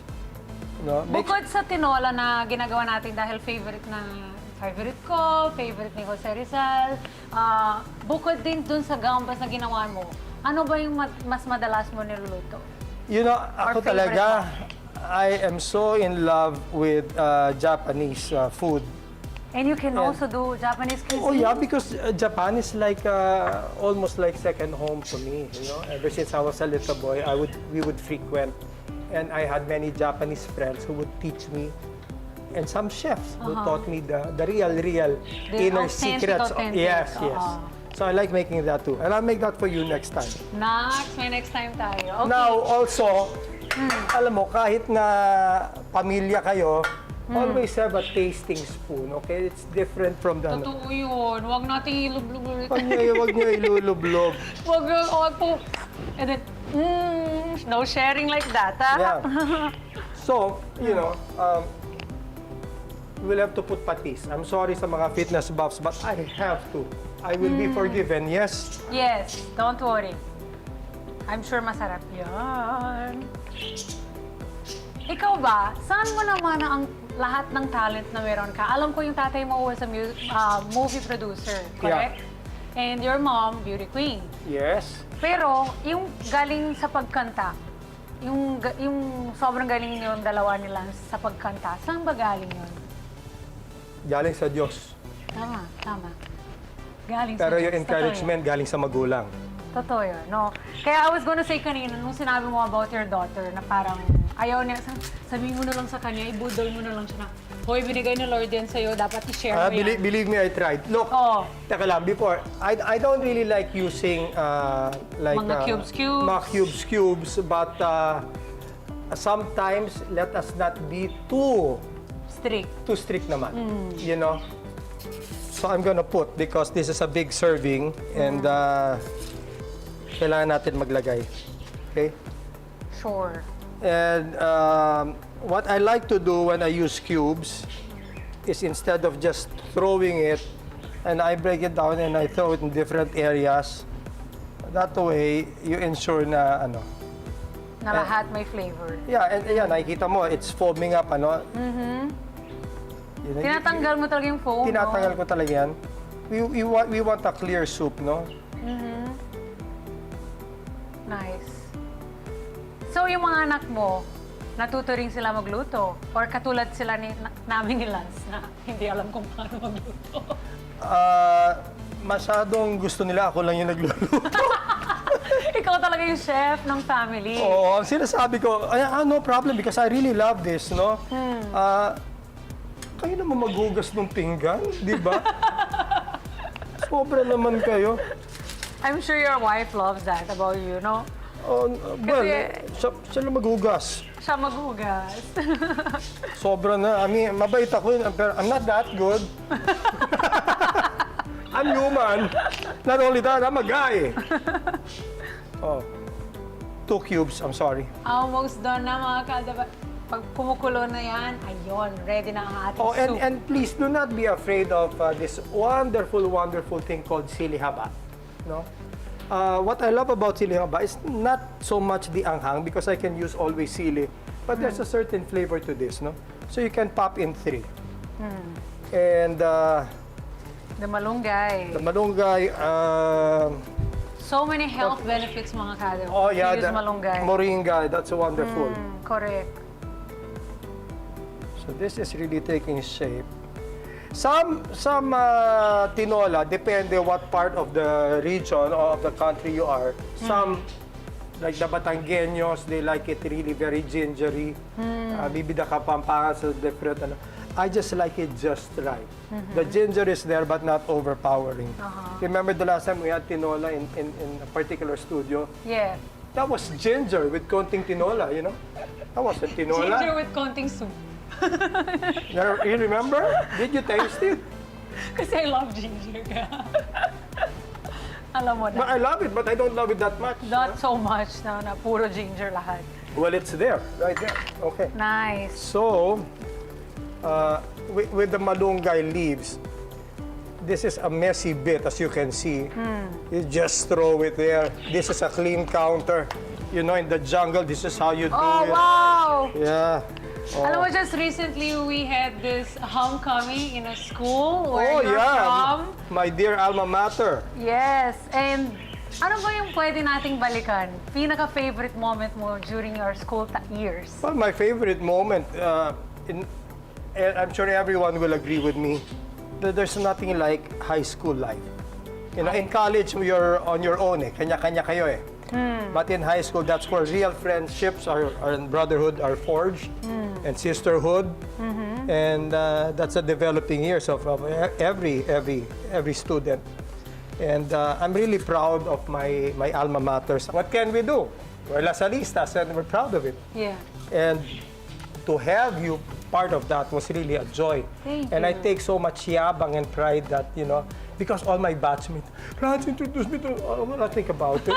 Bukod sa tinola na ginagawa natin dahil favorite ko, favorite ni Jose Rizal, bukod din dun sa gambas na ginawa mo, ano ba yung mas madalas mo niluluto? Ako talaga, I am so in love with Japanese food. And you can also do Japanese cuisine? Oh yeah, because Japan is like almost like second home to me. Ever since I was a little boy, we would frequent, and I had many Japanese friends who would teach me, and some chefs who taught me the real inner secrets. Yes. So I like making that too, and I'll make that for you next time. May next time tayo. Okay. Now also, alam mo, kahit na pamilya kayo, always have a tasting spoon, okay? It's different from the... Totoo yun. Huwag natin ilublob. Huwag niyo ilulublob. Huwag po. And then, no sharing like that, ha? Yeah. So, we'll have to put patis. I'm sorry sa mga fitness buffs, but I have to. I will be forgiven, yes? Yes, don't worry. I'm sure masarap yan. Ikaw ba, saan mo naman ang lahat ng talent na meron ka? Alam ko yung tatay mo was a movie producer, correct? And your mom, beauty queen. Yes. Pero yung galing sa pagkanta, yung sobrang galing yung dalawa nila sa pagkanta, saan ba galing yun? Galing sa Diyos. Tama, tama. Galing Pero sa yung Diyos. encouragement galing sa magulang. Totoo yun, no? Kaya I was gonna say kanina, nung sinabi mo about your daughter, na parang ayaw niya, sabihin mo na lang sa kanya, ibudol mo na lang siya na, hoy, binigay ni Lord yan sa'yo, dapat i-share mo yan. Believe me, I tried. Look, teka lang, before, I don't really like using like mga cubes, but sometimes let us not be too strict naman. You know? So I'm gonna put, because this is a big serving, and kailangan natin maglagay. Okay? Sure. And what I like to do when I use cubes is instead of just throwing it, and I break it down and I throw it in different areas. That way, you ensure na ano. Na lahat may flavor. Yeah, and yan, nakikita mo, it's foaming up, ano. Tinatanggal mo talaga yung foam, Tinatanggal ko talaga yan. We want a clear soup, no? Nice. So, yung mga anak mo, natuto rin sila magluto? Or katulad sila namin ni Lance na hindi alam kung paano magluto? Masyadong gusto nila ako lang yung nagluluto. Ikaw talaga yung chef ng family. Oo, ang sinasabi ko, no problem because I really love this, no? Kayo naman maghugas ng pinggan, di ba? Sobra naman kayo. I'm sure your wife loves that about you, no? Well, siya lang maghugas. Siya maghugas. Sobra na. I mean, mabait ako, pero I'm not that good. I'm human. Not only that, I'm a guy. 2 cubes, I'm sorry. Almost done na mga kada. Pag kumukulo na yan, ayun, ready na ang ating soup. And please do not be afraid of this wonderful, wonderful thing called sili haba. No? What I love about sili haba is not so much the anghang because I can use always sili, but there's a certain flavor to this, no? So you can pop in 3. And the malunggay. The malunggay. So many health benefits mga kada. Yeah, use the malunggay. moringa, that's wonderful. Correct. So this is really taking shape. Some tinola, depende what part of the region or of the country you are. Some, like the Batangueños, they like it really very gingery. Bibida Kapampangan, so different. I just like it just right. The ginger is there but not overpowering. Remember the last time we had tinola in a particular studio? Yeah. That was ginger with konting tinola, you know? That wasn't tinola. Ginger with konting soup. You remember? Did you taste it? Kasi I love ginger ka. Alam mo na. But I love it, but I don't love it that much. Not so much na puro ginger lahat. Well, it's there, right there. Okay. Nice. So, with the malunggay leaves, this is a messy bit, as you can see. You just throw it there. This is a clean counter. You know, in the jungle, this is how you do it. Oh, wow! Yeah. Alam mo, just recently we had this homecoming in a school where you're from. My dear alma mater. Yes, and ano ba yung pwede nating balikan? Pinaka-favorite moment mo during your school years? Well, my favorite moment, and I'm sure everyone will agree with me, that there's nothing like high school life. You know, in college, you're on your own, kanya-kanya kayo eh. But in high school, that's where real friendships and brotherhood are forged, and sisterhood, and that's the developing years of every student. And I'm really proud of my alma maters. What can we do? We're Lasalistas, and we're proud of it. Yeah. And to have you part of that was really a joy. Thank and I you. take so much yabang and pride that, because all my batchmates, Franz, introduce me to, I wanna think about it.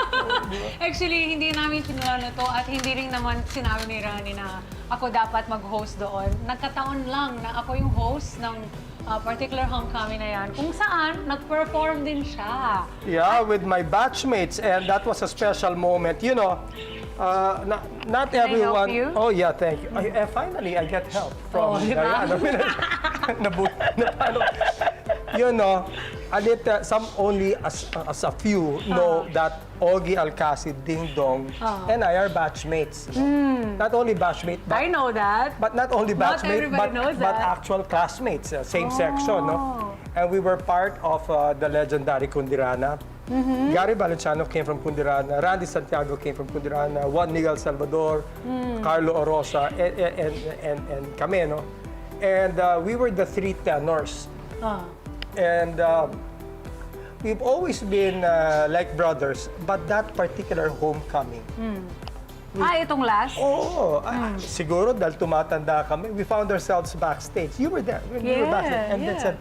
Actually, hindi namin pinulano to at hindi rin naman sinabi ni Rani na ako dapat mag-host doon. Nagkataon lang na ako yung host ng particular homecoming na yan, kung saan nag-perform din siya. Yeah, with my batchmates, and that was a special moment. Not everyone. you? Oh yeah, thank you. Finally, I get help from Daiana. Some only as a few know that Ogie Alcacid, Ding Dong, and I are batchmates. Not only batchmates, but, I know that. but not only Not batchmates, everybody knows but that. actual classmates, same section, no? And we were part of the legendary Kundirana. Gary Valenciano came from Kundirana, Randy Santiago came from Kundirana, Juan Miguel Salvador, Carlo Orosa, and kami, no? And we were the three tenors. And we've always been like brothers, but that particular homecoming. Itong last? Oo. Siguro dahil tumatanda kami, we found ourselves backstage. You were there. We were backstage. And then said,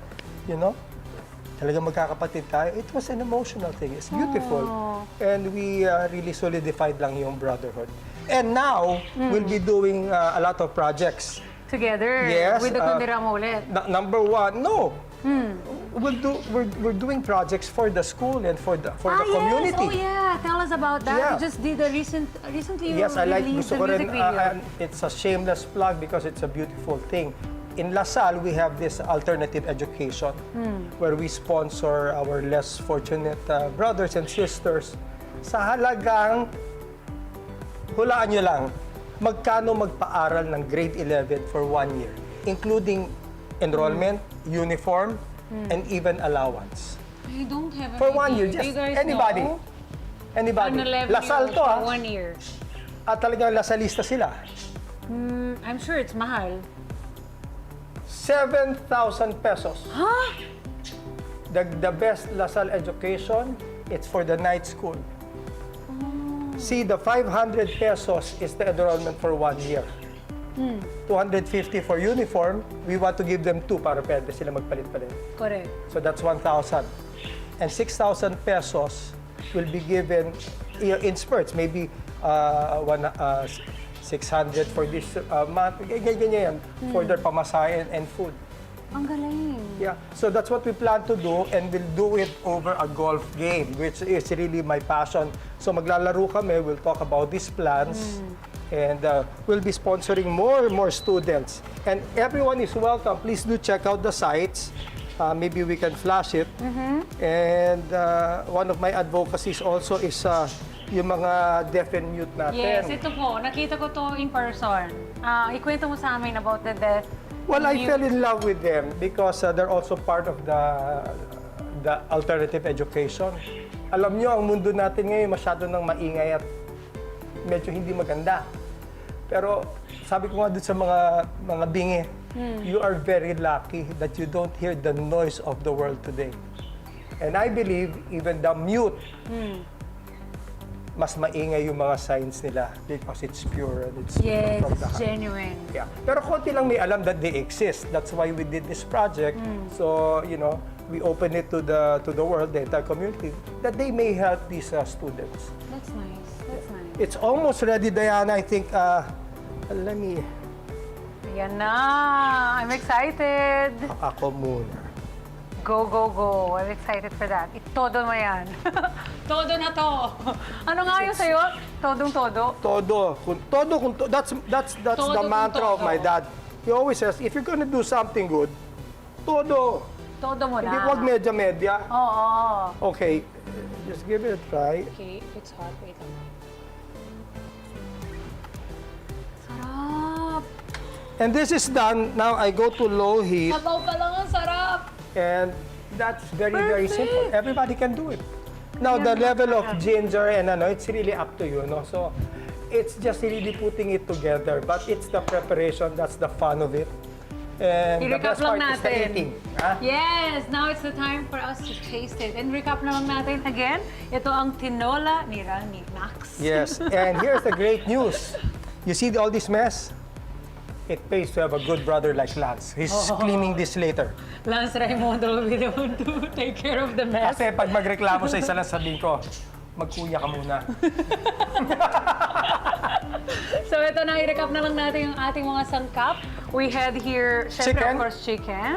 talagang magkakapatid tayo. It was an emotional thing. It's beautiful. And we really solidified lang yung brotherhood. And now, we'll be doing a lot of projects. Together? Yes. With the Kundirama ulit? Number one, no. We're doing projects for the school and for the community. Yes. Oh yeah, tell us about that. Yeah. You just did a recently Yes, I like released gusto a ko music rin, video. it's a shameless plug because it's a beautiful thing. In LaSalle, we have this alternative education where we sponsor our less fortunate brothers and sisters sa halagang, hulaan nyo lang, magkano magpaaral ng grade 11 for 1 year, including enrollment, uniform, and even allowance. I don't have an For 1 year, idea. just Do you guys anybody. know? Anybody. An 11-year-old LaSalle to, for 1 year. At talagang Lasalista sila. I'm sure it's mahal. 7,000 pesos. Huh? The best LaSalle education, it's for the night school. See, the 500 pesos is the enrollment for 1 year. 250 for uniform, we want to give them 2 para pwede sila magpalit-palit. Correct. So that's 1,000. And 6,000 pesos will be given in spurts, maybe 600 for this month, ganyan, for their pamasahe and food. Ang galing. Yeah, so that's what we plan to do, and we'll do it over a golf game, which is really my passion. So maglalaro kami, we'll talk about these plans, and we'll be sponsoring more and more students. And everyone is welcome. Please do check out the sites. Maybe we can flash it. And one of my advocacies also is yung mga deaf and mute natin. Yes, ito po. Nakita ko to in person. Ikwento mo sa amin about the deaf. Well, I fell in love with them because they're also part of the alternative education. Alam nyo, ang mundo natin ngayon masyado nang maingay at medyo hindi maganda. Pero sabi ko nga doon sa mga bingi, you are very lucky that you don't hear the noise of the world today. And I believe even the mute, mas maingay yung mga signs nila because it's pure and it's Yes, from the heart. genuine. Yeah. Pero konti lang may alam that they exist. That's why we did this project. So, we open it to the world, the entire community, that they may help these students. That's nice. That's nice. It's almost ready, Daiana. I think, let me... Yan na. I'm excited. Ako muna. Go, go, go. I'm excited for that. Todo mo yan. Todo na to. Ano nga yung sa'yo? Todong-todo? Todo. That's Todo the kung mantra of todo. my dad. He always says, if you're gonna do something good, todo. Todo mo na. Hindi, wag medya-medya. Oo. Okay, just give it a try. Okay, if it's hot, wait lang. Sarap. And this is done. Now I go to low heat. Sabaw pa lang ang sarap. And that's very simple. Everybody can do it. Now, the level of ginger and it's really up to you, no? So, it's just really putting it together. But it's the preparation, that's the fun of it. And the I-recap best part lang is the natin. eating. Yes, now it's the time for us to taste it. And recap na lang natin again, ito ang tinola ni Rani Max. Yes, and here's the great news. You see all this mess? it pays to have a good brother like Lance. He's cleaning this later. Lance Raimundo will be the one to take care of the mess. Kasi pag magreklamo sa isa lang, sabihin ko, magkuya ka muna. So ito na, i-recap na lang natin yung ating mga sangkap. We had here, syempre, Chicken. of course, chicken.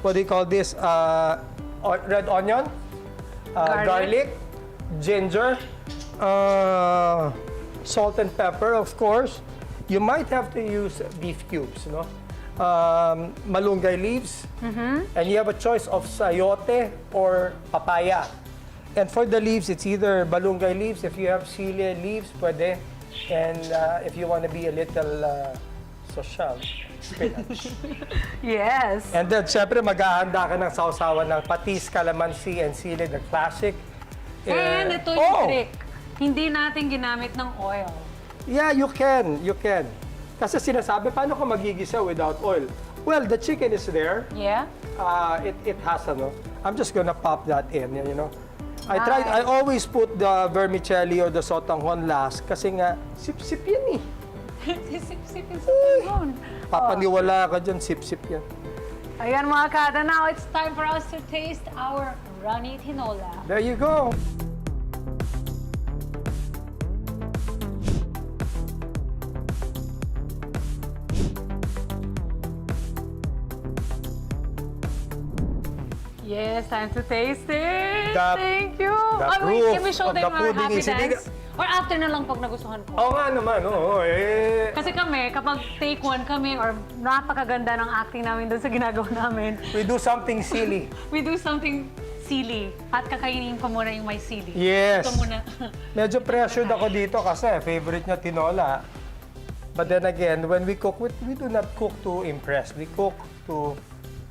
What do you call this? Red onion, garlic, ginger, salt and pepper, of course. You might have to use beef cubes, no? Malunggay leaves, and you have a choice of sayote or papaya. And for the leaves, it's either malunggay leaves. If you have sili leaves, pwede. And if you want to be a little social, spinach. Yes. And then, syempre, maghahanda ka ng sausawan ng patis, calamansi, and sili, the classic. And ito yung trick. Hindi natin ginamit ng oil. Yeah, you can. You can. Kasi sinasabi, paano ka magigisa without oil? Well, the chicken is there. Yeah? It has, I'm just gonna pop that in, you know. I always put the vermicelli or the sotanghon last kasi nga, sip-sip yan eh. Sip-sip yung sotanghon. Papaniwala ka dyan, sip-sip yan. Ayan mga kada, now it's time for us to taste our runny tinola. There you go. Yes, time to taste it. The- Thank you. the Wait, can we proof show of them the our pudding happy is hindi- dance? Or after na lang pag nagustuhan ko? Oo nga naman, oo. Kasi kami, kapag take one kami or napakaganda ng acting namin doon sa ginagawa namin, We do something silly. we do something silly at kakainin ko muna yung may silly. Yes. Ito muna. Medyo pressured ako dito kasi favorite niya tinola. But then again, when we cook, we do not cook to impress. We cook to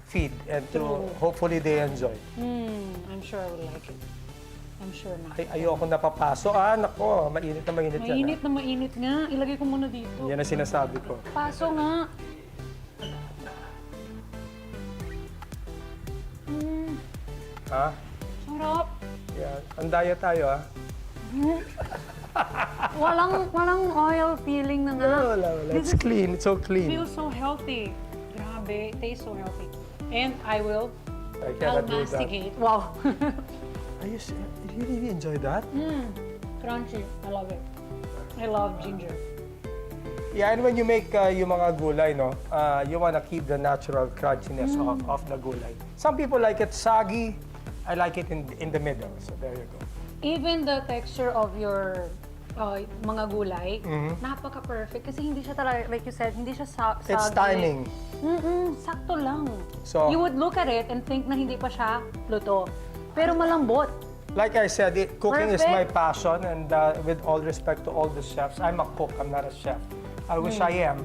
feed and to hopefully they enjoy. I'm sure I will like it. I'm sure na. Ayoko napapaso. Nako, mainit na mainit yan. Mainit na mainit nga. Ilagay ko muna dito. Yan ang sinasabi ko. Paso nga. Ha? Sarap. Yan. Andaya tayo, ha? Walang oil feeling na nga. Wala. It's clean. It's so clean. Feels so healthy. Grabe. Tastes so healthy. And I'll cannot do that. masticate. Wow. You really enjoy that? Crunchy. I love it. I love ginger. Yeah, and when you make yung mga gulay, no, you wanna keep the natural crunchiness of the gulay. Some people like it soggy. I like it in the middle. So there you go. Even the texture of your mga gulay, napaka-perfect. Kasi hindi siya talaga, like you said, hindi siya soggy. It's timing. Sakto lang. So- you would look at it and think na hindi pa siya luto. Pero malambot. Like I said, cooking is my Perfect. passion, and with all respect to all the chefs, I'm a cook, I'm not a chef. I wish I am,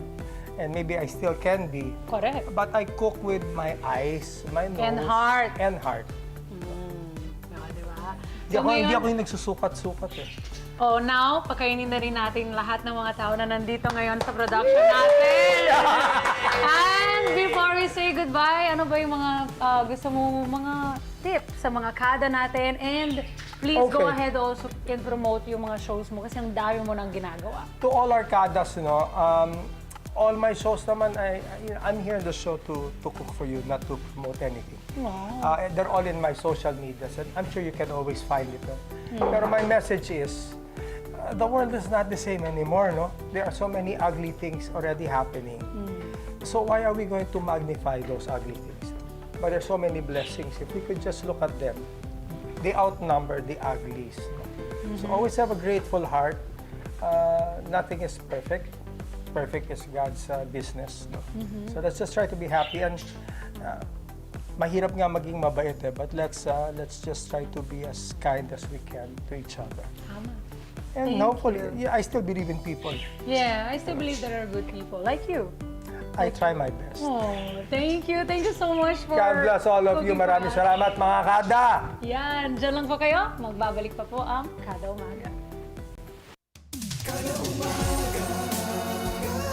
and maybe I still can be. Correct. But I cook with my eyes, my nose, And heart. And heart. Diba? Hindi ako yung nagsusukat-sukat eh. Oh, now, pagkainin na rin natin lahat ng mga tao na nandito ngayon sa production natin. And before we say goodbye, ano ba yung mga gusto mo mga tips sa mga kada natin? And please go Okay. ahead also and promote yung mga shows mo kasi ang dami mo nang ginagawa. To all our kadas, all my shows naman, I'm here in the show to cook for you, not to promote anything. They're all in my social media, and I'm sure you can always find it. Pero my message is, the world is not the same anymore, no? There are so many ugly things already happening. So why are we going to magnify those ugly things? But there's so many blessings. If we could just look at them, they outnumber the uglies. No? So always have a grateful heart. Nothing is perfect. Perfect is God's business. No? So let's just try to be happy. And mahirap nga maging mabait but let's just try to be as kind as we can to each other. And hopefully, I still believe in people. Yeah, I still believe there are good people like you. I try my best. Oh, thank you. Thank you so much for God bless all of you. cooking for Maraming us. salamat, mga kada. Yan, dyan lang po kayo. Magbabalik pa po ang Kada Umaga. Kada umaga,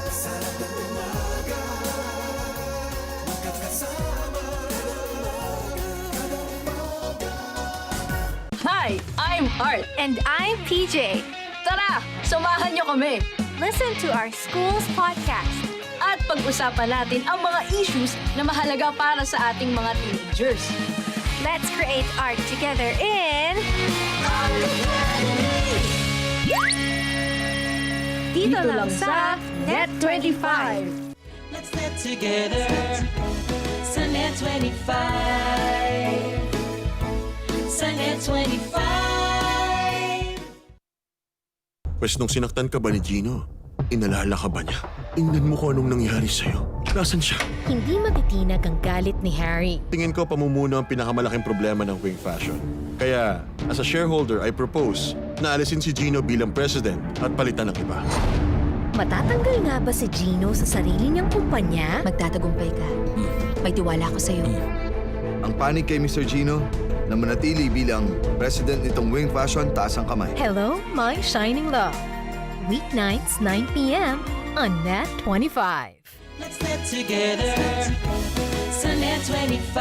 sarap ng umaga, magkakasama, kada umaga. Hi, I'm Art. And I'm PJ. Tara, samahan niyo kami. Listen to our school's podcast. at pag-usapan natin ang mga issues na mahalaga para sa ating mga teenagers. Let's create art together in... Dito lang sa Net 25. Let's get together sa Net 25. Sa Net 25. Pwes nung sinaktan ka ba ni Gino? Inalala ka ba niya? Tingnan mo kung anong nangyari sa'yo. Nasaan siya? Hindi matitinag ang galit ni Harry. Tingin ko pamumuno ang pinakamalaking problema ng Wing Fashion. Kaya, as a shareholder, I propose na alisin si Gino bilang president at palitan ng iba. Matatanggal nga ba si Gino sa sarili niyang kumpanya? Magtatagumpay ka. May tiwala ko sa'yo. Ang panig kay Mr. Gino na manatili bilang president nitong Wing Fashion, taas ang kamay. Hello, my shining love. Weeknights, 9 p.m. on Net 25. Let's get together sa Net 25.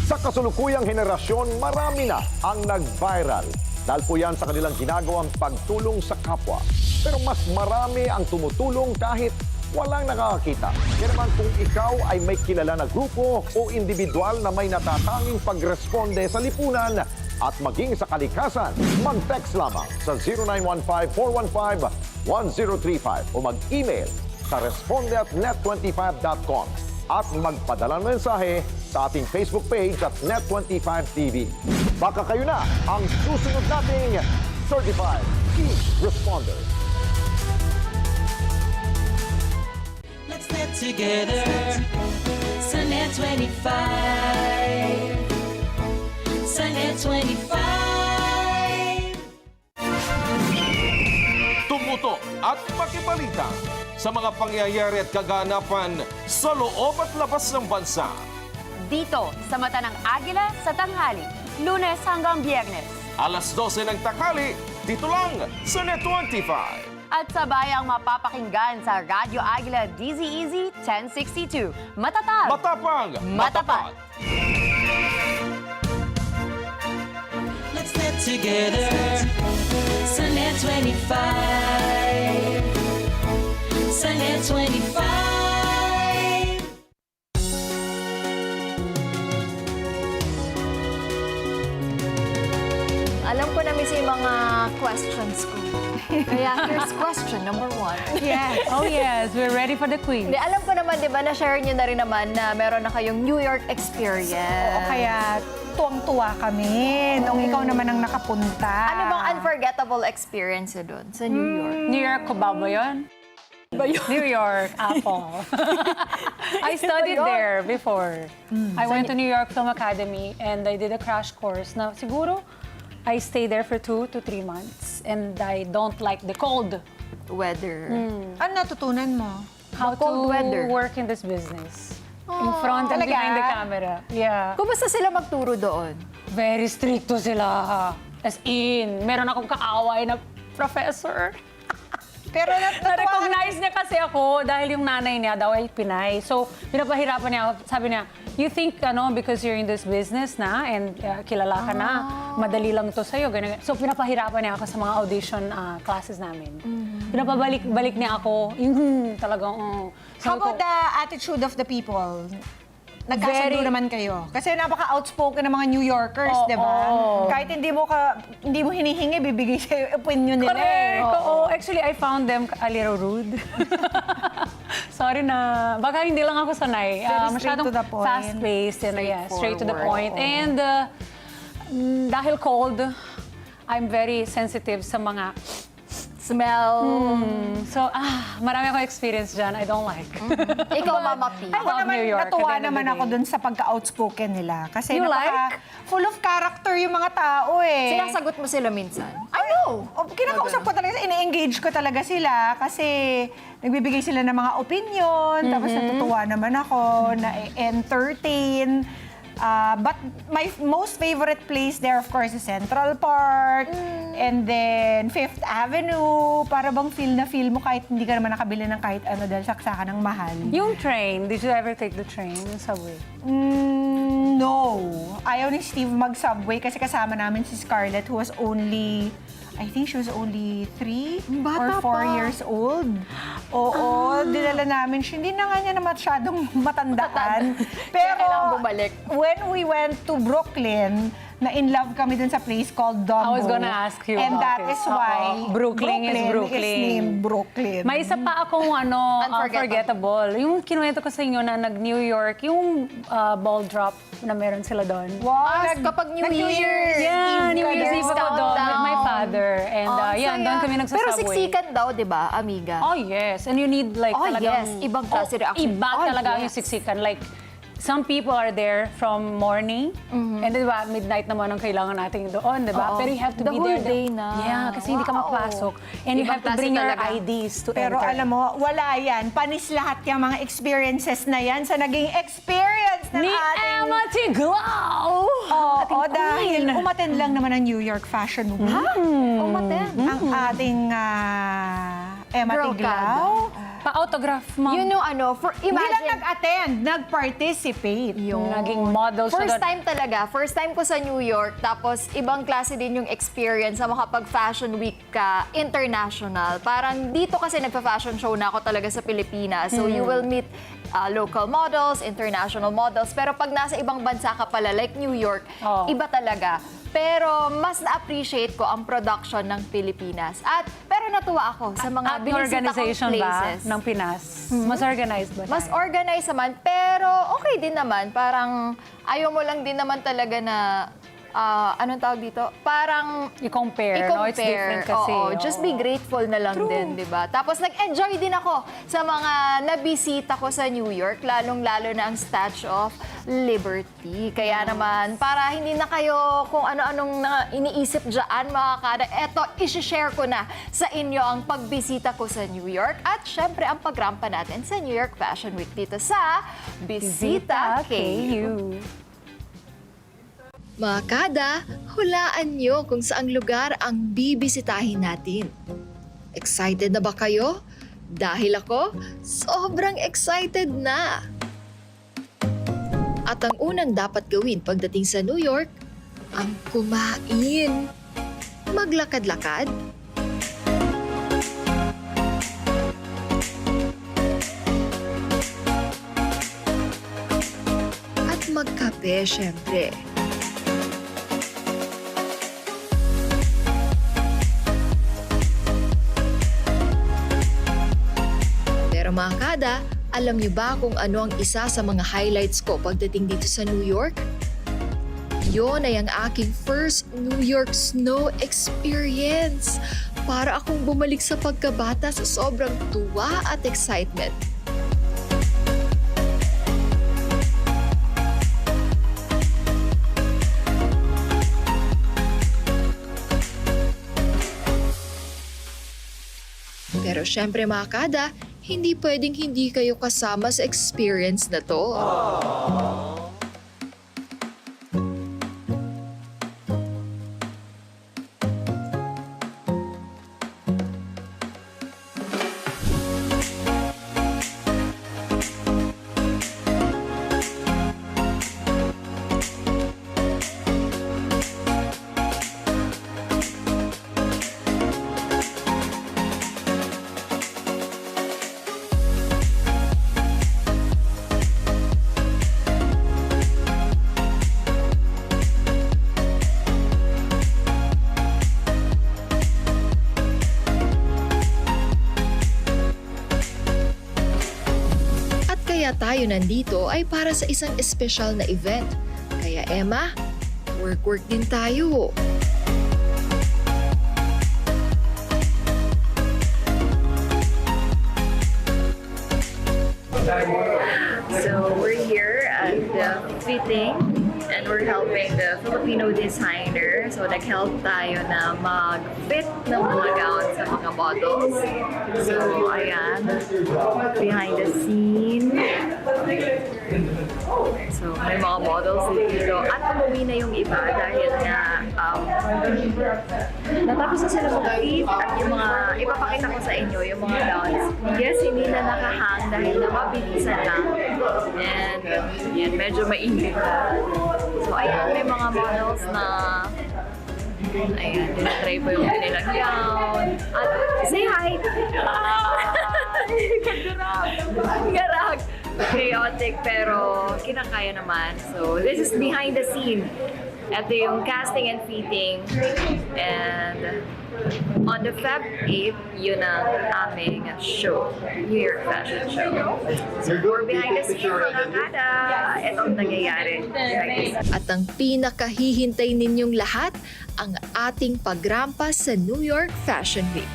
Sa kasulukuyang henerasyon, marami na ang nag-viral. Dahil po yan sa kanilang ginagawang pagtulong sa kapwa. Pero mas marami ang tumutulong kahit walang nakakakita. Kaya naman kung ikaw ay may kilala na grupo o individual na may natatanging pagresponde sa lipunan at maging sa kalikasan, mag-text lamang sa 0915-415-1035 o mag-email sa responde@net25.com at magpadala ng mensahe sa ating Facebook page at Net25TV. Baka kayo na ang susunod nating Certified Key Responder. Let's get together sa Net 25. Sa Net 25. Tumuto at makibalita sa mga pangyayari at kaganapan sa loob at labas ng bansa. Dito sa Mata ng Agila sa tanghali, Lunes hanggang Biyernes. Alas 12 ng tanghali, dito lang sa Net 25. At sabayang mapapakinggan sa Radyo Agila DZEZ 1062. Matatag! Matapang! Matapat! Let's get together sa Net 25. Sa Net 25. Alam ko na miss yung mga questions ko. Kaya here's question number 1. Yes. Oh yes, we're ready for the quiz. Hindi, alam ko naman, di ba, na-share nyo na rin naman na meron na kayong New York experience. Oo, kaya tuwang-tuwa kami nung ikaw naman ang nakapunta. Ano bang unforgettable experience nyo doon sa New York? New York ko ba yun? New York, Apple. I studied there before. I went to New York Film Academy and I did a crash course na siguro I stayed there for 2 to 3 months and I don't like the cold weather. Ano natutunan mo? How cold to weather? work in this business. In front and talaga? behind the camera. Yeah. Kumusta sila magturo doon? Very stricto sila. As in, meron akong kaaway na professor. Pero Na-recognize niya kasi ako dahil yung nanay niya daw ay Pinay. So, pinapahirapan niya ako. Sabi niya, you think, because you're in this business na and kilala ka na, madali lang to sa'yo. Ganun. So, pinapahirapan niya ako sa mga audition classes namin. Pinapabalik-balik niya ako. Talagang, How about the attitude of the people? Nagkasundo naman kayo. Kasi napaka-outspoken ng mga New Yorkers, di ba? Kahit hindi mo hinihingi, bibigay sa'yo opinion nila. Correct. Oo. Actually, I found them a little rude. Sorry na. Baka hindi lang ako sanay. Straight to the point. Fast-paced and straight to the point. And dahil cold, I'm very sensitive sa mga smell. So, marami akong experience dyan. I don't like. Ikaw, Mama P. I love New York. Natuwa naman ako dun sa pagka-outspoken nila. Kasi You full of character yung mga tao eh. Sinasagot mo sila minsan? I know. Kinakausap ko talaga, ini-engage ko talaga sila kasi nagbibigay sila ng mga opinion, tapos natutuwa naman ako, na-entertain. But my most favorite place there, of course, is Central Park. And then, Fifth Avenue. Para bang feel mo kahit hindi ka naman nakabili ng kahit ano dahil saksakan ng mahal. Yung train, did you ever take the train, subway? No. Ayaw ni Steve mag-subway kasi kasama namin si Scarlett who was only, I think she was only 3 or 4 years old. Oo, dinala namin siya. Hindi na nga niya na masyadong matandaan. Pero kailangan bumalik. when we went to Brooklyn, na in love kami dun sa place called Dumbo. I was gonna ask you And about that it. is why Brooklyn is named Brooklyn. May isa pa akong unforgettable. Yung kinuwento ko sa inyo na nag-New York, yung ball drop na meron sila doon. Wow, kapag New Year's Yeah, New Year's Eve ako doon with my father. And doon kami Pero nagsasubway. siksikan daw, di ba, amiga? Oh, yes. And you need like talagang... yes. Ibang klase reaction. Iba talaga yung siksikan. Like, some people are there from morning, and di ba, midnight naman ang kailangan natin doon, di ba? Oo. Pero you have to The be whole there. day na. Yeah, kasi hindi ka mapasok. And you have Ibang to bring klase your talaga. IDs to Pero enter. alam mo, wala yan. Panis lahat yung mga experiences na yan sa naging experience ng Ni ating... Emma Tiglao! Oo, dahil umattend lang naman ang New York Fashion Week. Umattend. Ang ating Emma Girl Tiglao. Pa-autograph, ma'am. Yun yung ano, Hindi lang imagine, nag-attend, nag-participate. Naging model siya first doon. time talaga. First time ko sa New York. Tapos, ibang klase din yung experience sa makapag-fashion week ka, international. Parang dito kasi nagpa-fashion show na ako talaga sa Pilipinas. So, you will meet local models, international models. Pero pag nasa ibang bansa ka pala, like New York, iba talaga. Pero mas na-appreciate ko ang production ng Pilipinas. Pero natuwa ako sa mga At binisita organization kong ba places. ng Pinas? Mas organized ba? Mas organized naman, pero okay din naman. Parang ayaw mo lang din naman talaga na, anong tawag dito? Parang I-compare, no? It's different kasi. Oo, just be grateful na lang din, di ba? Tapos nag-enjoy din ako sa mga nabisita ko sa New York, lalong-lalo na ang Statue of Liberty. Kaya naman, para hindi na kayo kung ano-anong iniisip dyan, mga kada, eto, isi-share ko na sa inyo ang pagbisita ko sa New York at syempre ang pagrampa natin sa New York Fashion Week dito sa Bisita KU. Mga kada, hulaan nyo kung saang lugar ang bibisitahin natin. Excited na ba kayo? Dahil ako, sobrang excited na! At ang unang dapat gawin pagdating sa New York, ang kumain. Maglakad-lakad, at magkape syempre. Pero mga kada, alam niyo ba kung ano ang isa sa mga highlights ko pagdating dito sa New York? Yon ay ang aking first New York snow experience. Para akong bumalik sa pagkabata sa sobrang tuwa at excitement. Pero syempre mga kada, hindi pwedeng hindi kayo kasama sa experience na to. Kaya tayo nandito ay para sa isang espesyal na event. Kaya Emma, work din tayo. So we're here at the fitting and we're helping the Filipino designer. So nag-help tayo na mag-fit ng mga gown sa mga models. So ayan, behind the scene. So may mga models dito at umuwi na yung iba dahil nga natapos na sila mag-fit at yung mga ipapakita ko sa inyo yung mga gowns. Yes, hindi na nakahang dahil na mabilisan lang. And yan, medyo mainit na. So ayan, may mga models na ayan, tinatry po yung kanilang gown. At say hi! Garag! Chaotic pero kinakaya naman. So this is behind the scene. Ito yung casting and fitting. And on the Feb 8, yun ang aming show. New York Fashion Show. So for behind the scene, mga kada, itong nangyayari. At ang pinakahihintay ninyong lahat, ang ating pagrampas sa New York Fashion Week.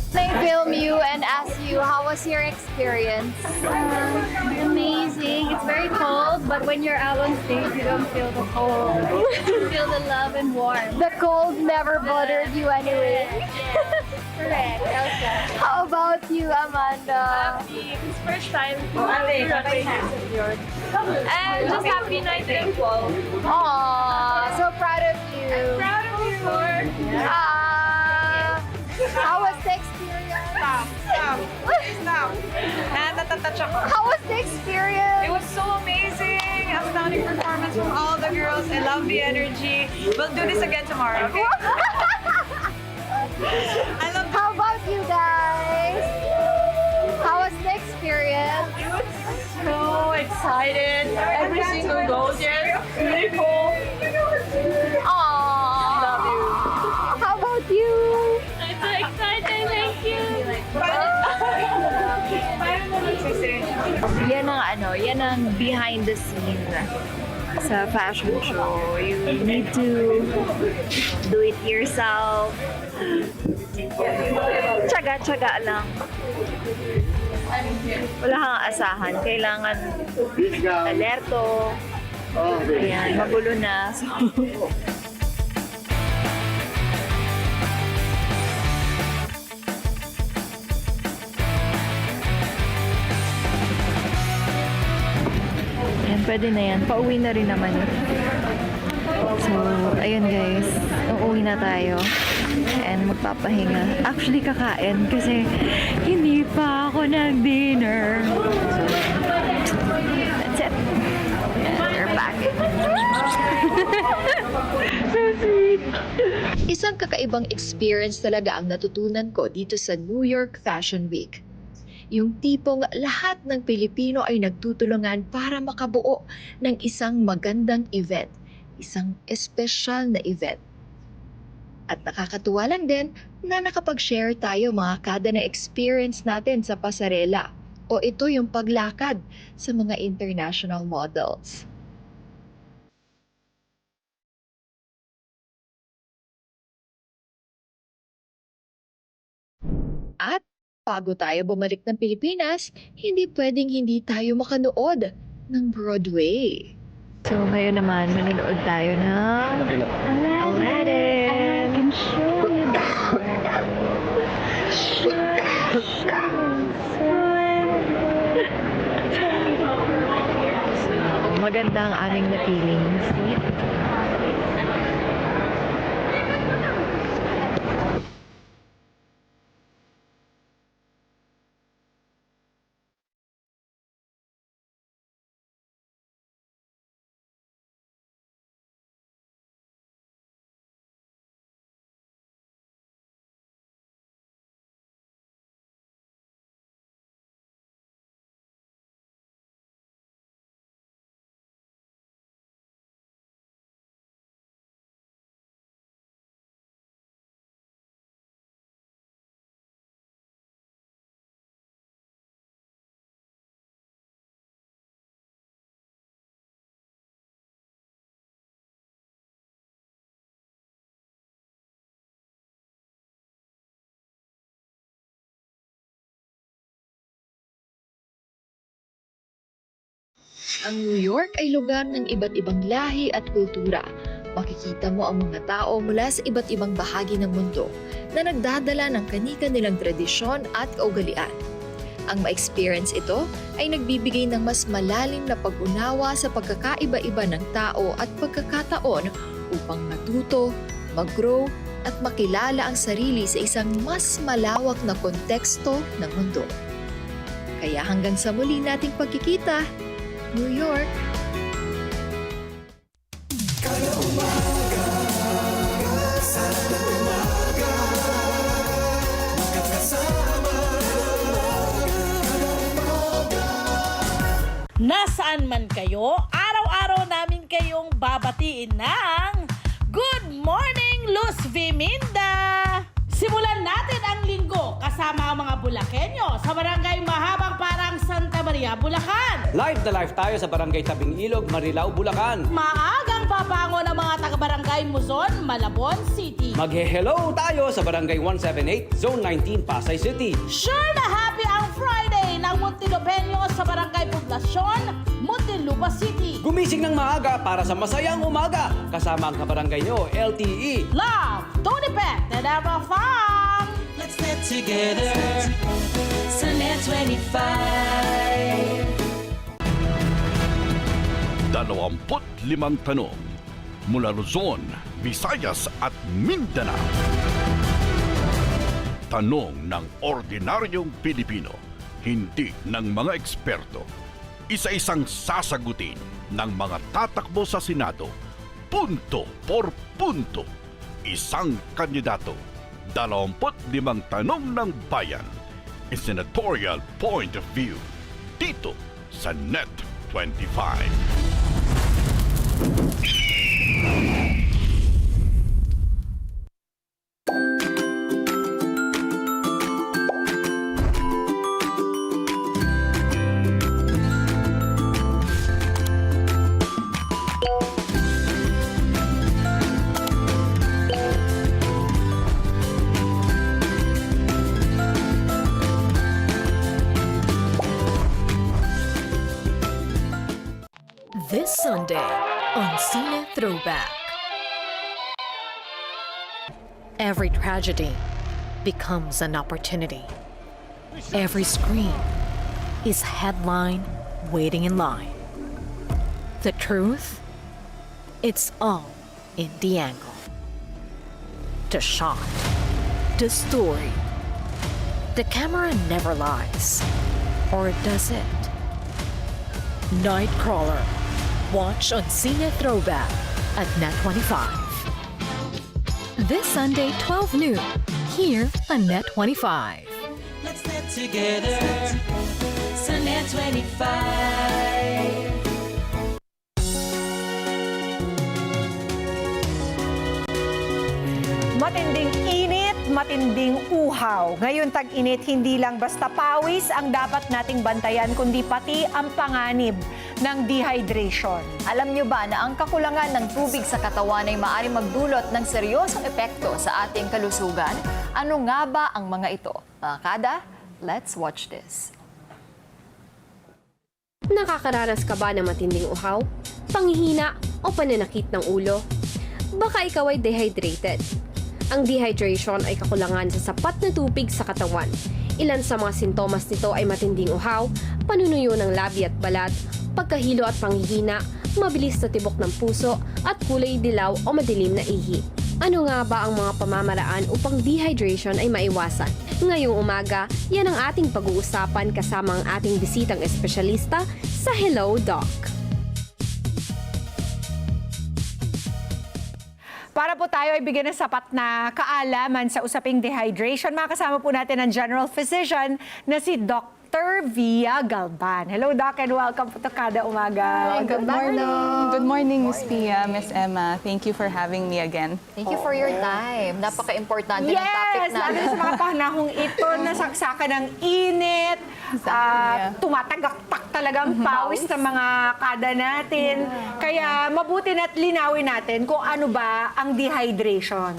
They film you and ask you, how was your experience? Amazing. It's very cold, but when you're out on stage, you don't feel the cold. You feel the love and warmth. The cold never bothered you anyway. Correct. Elsa. How about you, Amanda? Happy. It's first time to and just happy and thankful. Aww, so proud of you. I'm proud of you, Lord. How was the experience? Stop. And natatouch ako. How was the experience? It was so amazing. Astounding performance from all the girls. I love the energy. We'll do this again tomorrow, okay? How about you guys? How was the experience? It was so excited. Every single note, yes. Really cool. Aww. Love you. How about you? I'm so excited. Thank you. Yan ang behind the scene sa fashion show. You need to do it yourself. Tsaga-tsaga lang. Wala kang asahan. Kailangan alerto. Ayan, magulo na. So, ayan, pwede na yan. Pauwi na rin naman. So, ayun guys. Uuwi na tayo. And magpapahinga. Actually, kakain kasi hindi pa ako nag-dinner. That's it. And we're back. So sweet. Isang kakaibang experience talaga ang natutunan ko dito sa New York Fashion Week. Yung tipong lahat ng Pilipino ay nagtutulungan para makabuo ng isang magandang event, isang espesyal na event. At nakakatuwa lang din na nakapag-share tayo mga kada na experience natin sa pasarela o ito yung paglakad sa mga international models. At bago tayo bumalik ng Pilipinas, hindi pwedeng hindi tayo makanood ng Broadway. So, ngayon naman, manonood tayo ng Aladdin. I can show you So, maganda ang aming napiling seat. Ang New York ay lugar ng iba't ibang lahi at kultura. Makikita mo ang mga tao mula sa iba't ibang bahagi ng mundo na nagdadala ng kani-kanilang tradisyon at kaugalian. Ang ma-experience ito ay nagbibigay ng mas malalim na pag-unawa sa pagkakaiba-iba ng tao at pagkakataon upang matuto, mag-grow at makilala ang sarili sa isang mas malawak na konteksto ng mundo. Kaya hanggang sa muli nating pagkikita, New York! Kada umaga, kada umaga, magkakasama. Nasaan man kayo, araw-araw namin kayong babatiin ng Good Morning, Luz Viminda! Simulan natin ang linggo kasama ang mga Bulakenyo sa Barangay Mahabang Parang Santa Maria, Bulacan. Live na live tayo sa Barangay Tabing Ilog, Marilao, Bulacan. Maagang papango ng mga taga-Barangay Muzon, Malabon City. Maghe-hello tayo sa Barangay 178, Zone 19, Pasay City. Sure na happy ang Friday ng Muntinlupa sa Barangay Poblacion, Muntinlupa City. Gumising ng maaga para sa masayang umaga kasama ang kabarangay nyo, LTE. Love, Tony Pet, and Ever Fun. Let's get together. Sunday 25. 25 tanong mula Luzon, Visayas at Mindanao. Tanong ng ordinaryong Pilipino, hindi ng mga eksperto. Isa-isang sasagutin ng mga tatakbo sa Senado, punto por punto. Isang kandidato, 25 tanong ng bayan. A senatorial point of view. Dito sa Net 25. This Sunday on Cine Throwback. Every tragedy becomes an opportunity. Every scream is a headline waiting in line. The truth? It's all in the angle. The shot. The story. The camera never lies. Or does it? Nightcrawler. Watch on Cine Throwback at Net 25. This Sunday, 12 noon, here on Net 25. Let's get together. Sunday 25. Matinding init, matinding uhaw. Ngayon tag-init, hindi lang basta pawis ang dapat nating bantayan, kundi pati ang panganib ng dehydration. Alam nyo ba na ang kakulangan ng tubig sa katawan ay maaaring magdulot ng seryosong epekto sa ating kalusugan? Ano nga ba ang mga ito? Mga kada, let's watch this. Nakakaranas ka ba ng matinding uhaw, panghihina o pananakit ng ulo? Baka ikaw ay dehydrated. Ang dehydration ay kakulangan sa sapat na tubig sa katawan. Ilan sa mga sintomas nito ay matinding uhaw, panunuyo ng labi at balat, pagkahilo at panghihina, mabilis na tibok ng puso, at kulay dilaw o madilim na ihi. Ano nga ba ang mga pamamaraan upang dehydration ay maiwasan? Ngayong umaga, yan ang ating pag-uusapan kasama ang ating bisitang espesyalista sa Hello Doc. Para po tayo ay bigyan ng sapat na kaalaman sa usaping dehydration, makasama po natin ang General Physician na si Dr. Via Galban. Hello, Doc, and welcome to Kada Umaga. Good morning. Good morning, Miss Pia, Miss Emma. Thank you for having me again. Thank you for your time. Napaka-importante ng topic Yes, natin. lalo sa mga panahong ito, nasaksakan ng init, tumatagaktak talagang pawis sa mga kada natin. Kaya mabuti na't linawin natin kung ano ba ang dehydration.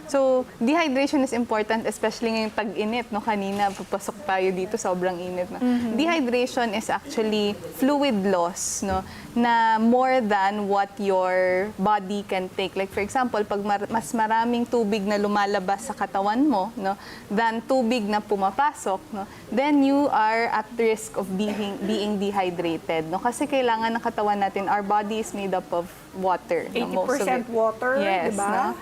So, dehydration is important, especially ngayong tag-init, no? Kanina, papasok tayo dito, sobrang init, no? Dehydration is actually fluid loss, no? Na more than what your body can take. Like, for example, pag mas maraming tubig na lumalabas sa katawan mo, no? Than tubig na pumapasok, no? Then you are at risk of being dehydrated, no? Kasi kailangan ng katawan natin, our body is made up of water. 80% no? Most of it. water, yes, diba? No?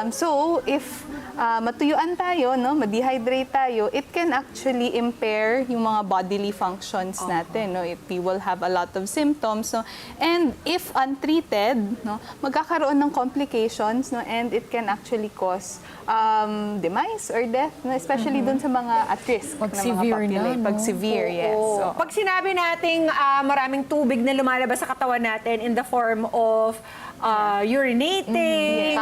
So, if matuyuan tayo, no, ma-dehydrate tayo, it can actually impair yung mga bodily functions natin. No? We will have a lot of symptoms. No? And if untreated, no, magkakaroon ng complications, no? And it can actually cause demise or death, no? Especially dun sa mga at risk Pag na mga severe population. na, no? Pag severe, yes. Oo. So, Pag sinabi nating maraming tubig na lumalabas sa katawan natin in the form of urinating,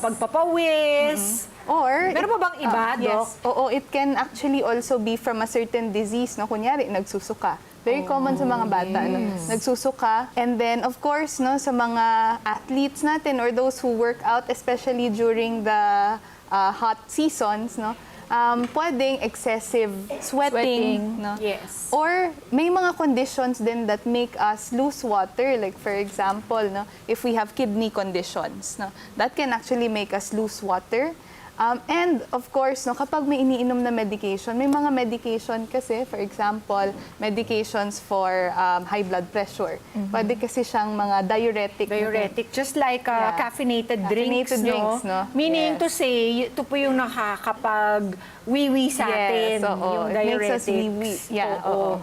pagpapawis, or meron pa bang iba, Doc? Yes. Oo, it can actually also be from a certain disease. No? Kunyari, nagsusuka. Very common sa mga bata. No? Nagsusuka. And then, of course, no, sa mga athletes natin or those who work out, especially during the hot seasons, no? Pwedeng excessive sweating. No? Yes. Or may mga conditions din that make us lose water. Like for example, no, if we have kidney conditions, no, that can actually make us lose water. And of course, no, kapag may iniinom na medication, may mga medication kasi, for example, medications for high blood pressure. Pwede kasi siyang mga diuretic. Diuretic, just like caffeinated drinks, no? Meaning to say, ito po yung nakakapag-wiwi sa atin, yung it makes us diuretics. wee-wee. Yeah, oo.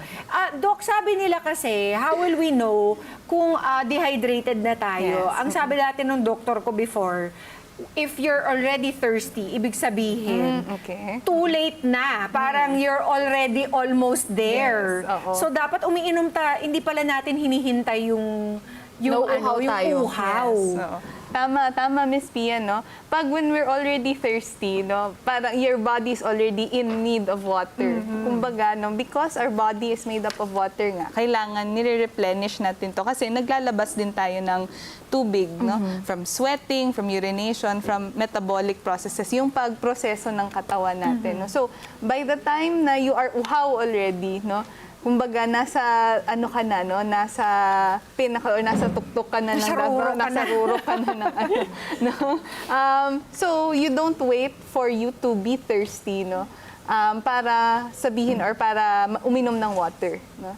Doc, sabi nila kasi, how will we know kung dehydrated na tayo? Yes. Ang sabi natin ng doktor ko before, if you're already thirsty, ibig sabihin, too late na. Parang you're already almost there. Yes, oo. So, dapat umiinom hindi pala natin hinihintay yung uhaw. Yes, oo. Tama, Miss Pia, no? Pag when we're already thirsty, no, parang your body is already in need of water. Kumbaga, no, because our body is made up of water nga, kailangan nire-replenish natin to kasi naglalabas din tayo ng tubig, no? From sweating, from urination, from metabolic processes, yung pagproseso ng katawan natin, no? So, by the time na you are uhaw already, no, kumbaga, nasa ano ka na, no? Nasa pinaka or nasa tuktok ka na ng rubber, nasa ruro ka na ng ano, no? So, you don't wait for you to be thirsty, no? Para sabihin or para uminom ng water, no?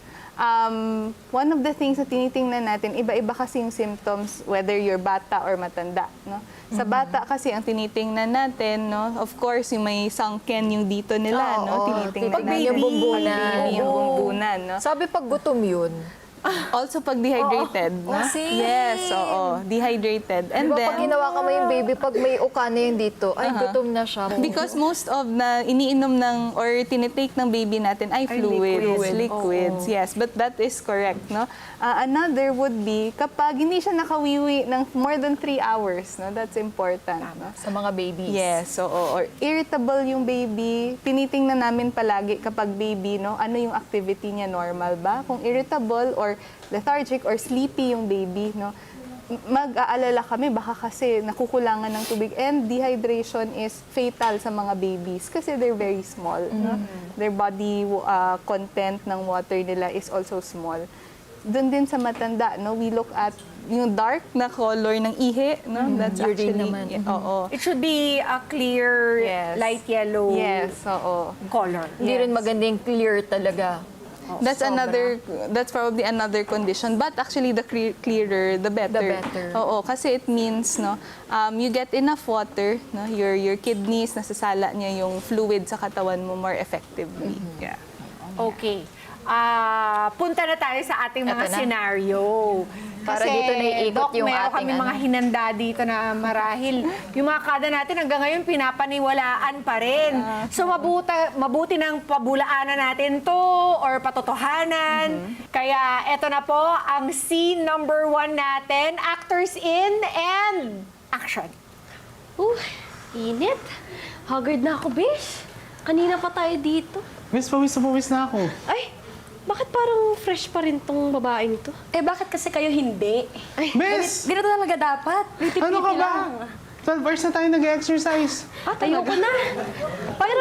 One of the things na tinitingnan natin, iba-iba kasi yung symptoms, whether you're bata or matanda, no? Sa bata kasi ang tinitingnan natin, no, of course, yung may sunken yung dito nila, no, tinitingnan natin. Yung bumbunan. Yung bumbunan, no. Sabi pag gutom yun. Also pag dehydrated, no? Yes, oo, dehydrated. And diba, then pag ginawa ka mo yung baby, pag may uka na yun dito, ay gutom na siya. Because most of na iniinom ng or tinitake ng baby natin ay liquids. Yes, but that is correct, no? Another would be kapag hindi siya nakawiwi ng more than 3 hours, no? That's important, no? Sa mga babies. Yes, oo. Or irritable yung baby. Tinitingnan namin palagi kapag baby, no? Ano yung activity niya, normal ba? Kung irritable or lethargic or sleepy yung baby, no? Mag-aalala kami baka kasi nakukulangan ng tubig, and dehydration is fatal sa mga babies kasi they're very small, no? Their body content ng water nila is also small. Doon din sa matanda, no, we look at yung dark na color ng ihi, no? That's actually naman. Oo. It should be a clear, light yellow color. Hindi rin maganda yung clear talaga. That's probably another condition, but actually the clearer the better. Oo, kasi it means, no, you get enough water, no, your kidneys nasasala niya yung fluid sa katawan mo more effectively. Yeah. Okay. Punta na tayo sa ating mga senaryo. Para dito naiikot yung meron ating kami mga hinanda dito na marahil yung mga kada natin hanggang ngayon pinapaniwalaan pa rin. So mabuti nang pabulaanan natin to or patotohanan. Kaya eto na po ang scene number 1 natin, actors in and action. Init. Haggard na ako, besh. Kanina pa tayo dito. Miss, pawis na ako. Ay, bakit parang fresh pa rin tong babaeng to? Eh, bakit kasi kayo hindi? Miss! Ganito talaga dapat. Ano ka ba? 12 hours na tayo nag-exercise. Ayoko na. Pero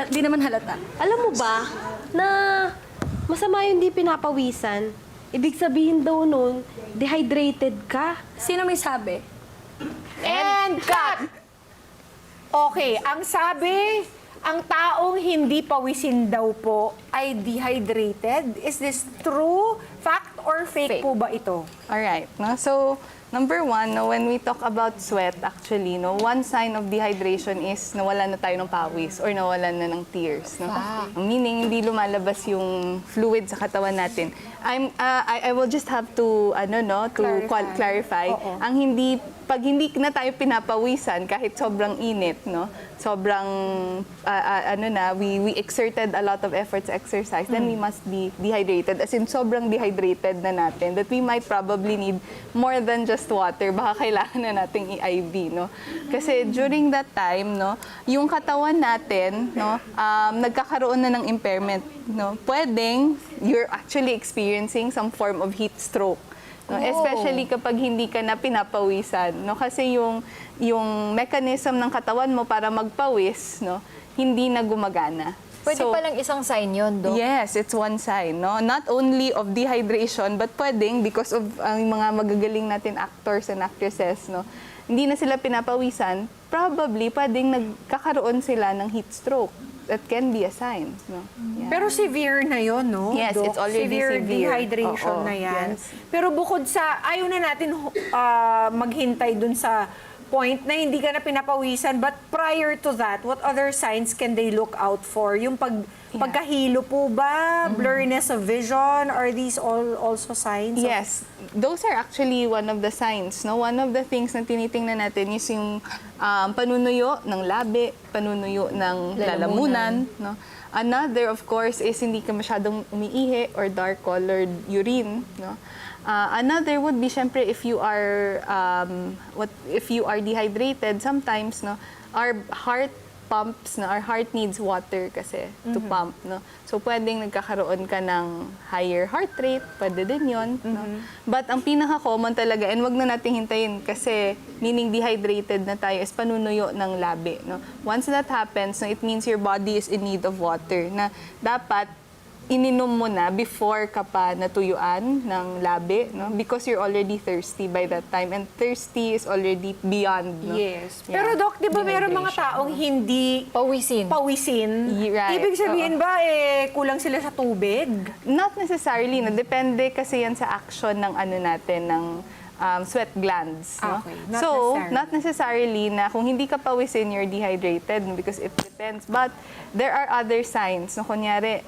di naman halata. Alam mo ba na masama yung di pinapawisan? Ibig sabihin daw nun, dehydrated ka. Sino may sabi? And cut! Okay, ang sabi, ang taong hindi pawisin daw po ay dehydrated. Is this true? Fact or fake po ba ito? Alright, no? So, number one, no, when we talk about sweat, actually, no, one sign of dehydration is nawalan na tayo ng pawis or nawalan na ng tears. No? Meaning, hindi lumalabas yung fluid sa katawan natin. I will just have to, clarify. Ang pag hindi na tayo pinapawisan, kahit sobrang init, no, sobrang, we exerted a lot of effort sa exercise, then we must be dehydrated. As in, sobrang dehydrated na natin that we might probably need more than just water. Baka kailangan na nating i-IV, no? Kasi during that time, no, yung katawan natin, no, nagkakaroon na ng impairment, no? Pwedeng you're actually experiencing some form of heat stroke. No? Especially kapag hindi ka na pinapawisan, no? Kasi yung mechanism ng katawan mo para magpawis, no, hindi na gumagana. Pwede palang isang sign yun, Doc? Yes, it's one sign. No? Not only of dehydration, but pwedeng because of ang mga magagaling natin actors and actresses, no, hindi na sila pinapawisan, probably pwedeng nagkakaroon sila ng heat stroke. That can be a sign. No? Yeah. Pero severe na yon, no? Yes, Doc? it's already severe. Dehydration na yan. Yes. Pero bukod sa, ayaw na natin maghintay dun sa point na hindi ka na pinapawisan, but prior to that, what other signs can they look out for? Yung pagkahilo po ba? Blurriness of vision? Are these also signs? Yes. Those are actually one of the signs. No? One of the things na tinitingnan natin is yung panunuyo ng labi, panunuyo ng lalamunan. No? Another, of course, is hindi ka masyadong umiihi or dark-colored urine. No? Another would be, syempre, if you are dehydrated, sometimes, no, our heart pumps, no, our heart needs water kasi to pump, no. So pwedeng nagkakaroon ka ng higher heart rate, pwede din 'yon, no. But ang pinaka-common talaga, and wag na nating hintayin kasi meaning dehydrated na tayo, is panunuyo ng labi, no. Once that happens, no, it means your body is in need of water na dapat ininom mo na before ka pa natuyuan ng labi, no? Because you're already thirsty by that time. And thirsty is already beyond, no? Yes. Pero Doc, di ba meron mga taong hindi pawisin? Right. Ibig sabihin ba, kulang sila sa tubig? Not necessarily, no? Depende kasi yan sa action ng natin, ng sweat glands. No? Okay. Not necessarily na kung hindi ka pawisin, you're dehydrated because it depends. But there are other signs. No? Kunyari,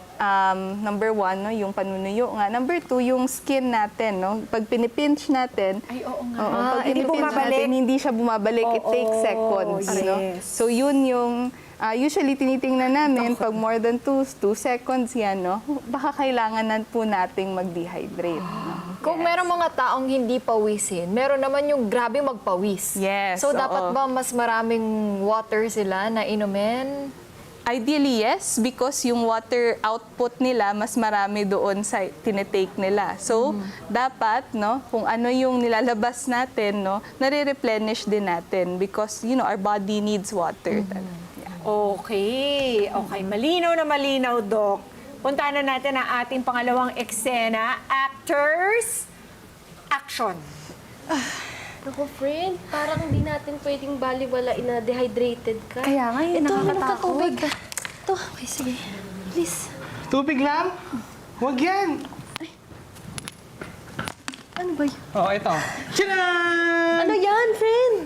number one, no, yung panunuyo nga. Number two, yung skin natin. No? Pag pinipinch natin, pag pinipinch natin, hindi siya bumabalik. It takes seconds. No? So yun yung usually tinitingnan namin pag more than 2 seconds yan, no? Baka kailangan na po nating mag-dehydrate. No? Kung merong mga taong hindi pawisin, meron naman yung grabe magpawis. Yes. So dapat ba mas maraming water sila na inumin? Ideally, yes, because yung water output nila mas marami doon sa tinitake nila. So, dapat, no, kung ano yung nilalabas natin, no, nare-replenish din natin because, our body needs water. Okay. Malinaw na malinaw, Doc. Puntahan na natin ang ating pangalawang eksena. Actors, action. Naku, friend, parang hindi natin pwedeng baliwalain na dehydrated ka. Kaya nga yun, nakakatakot. Ito, okay, sige. Please. Tubig lang? Huwag yan. Ano ba yun? Ito. Tcharan! Ano yan, friend?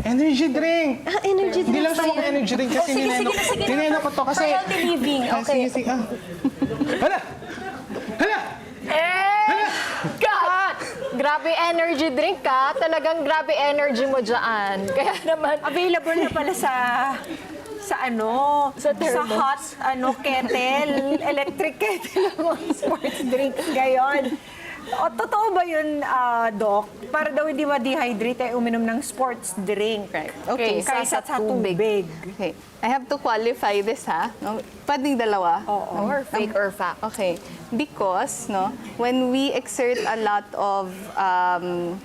Energy drink. Energy drink. Hindi lang siya energy drink kasi nineno ko to kasi... For healthy living, okay. Sige. Hala! Cut! Grabe energy drink ka. Talagang grabe energy mo dyan. Kaya naman... Available na pala sa hot kettle, electric kettle, sports drinks ngayon. O, totoo ba yun, Doc? Para daw hindi ma-dehydrate ay uminom ng sports drink. Right. Okay, Kaysa sa tubig. Okay. I have to qualify this, ha? No? Pwedeng dalawa. Or fake or fact. Okay. Because, no, when we exert a lot of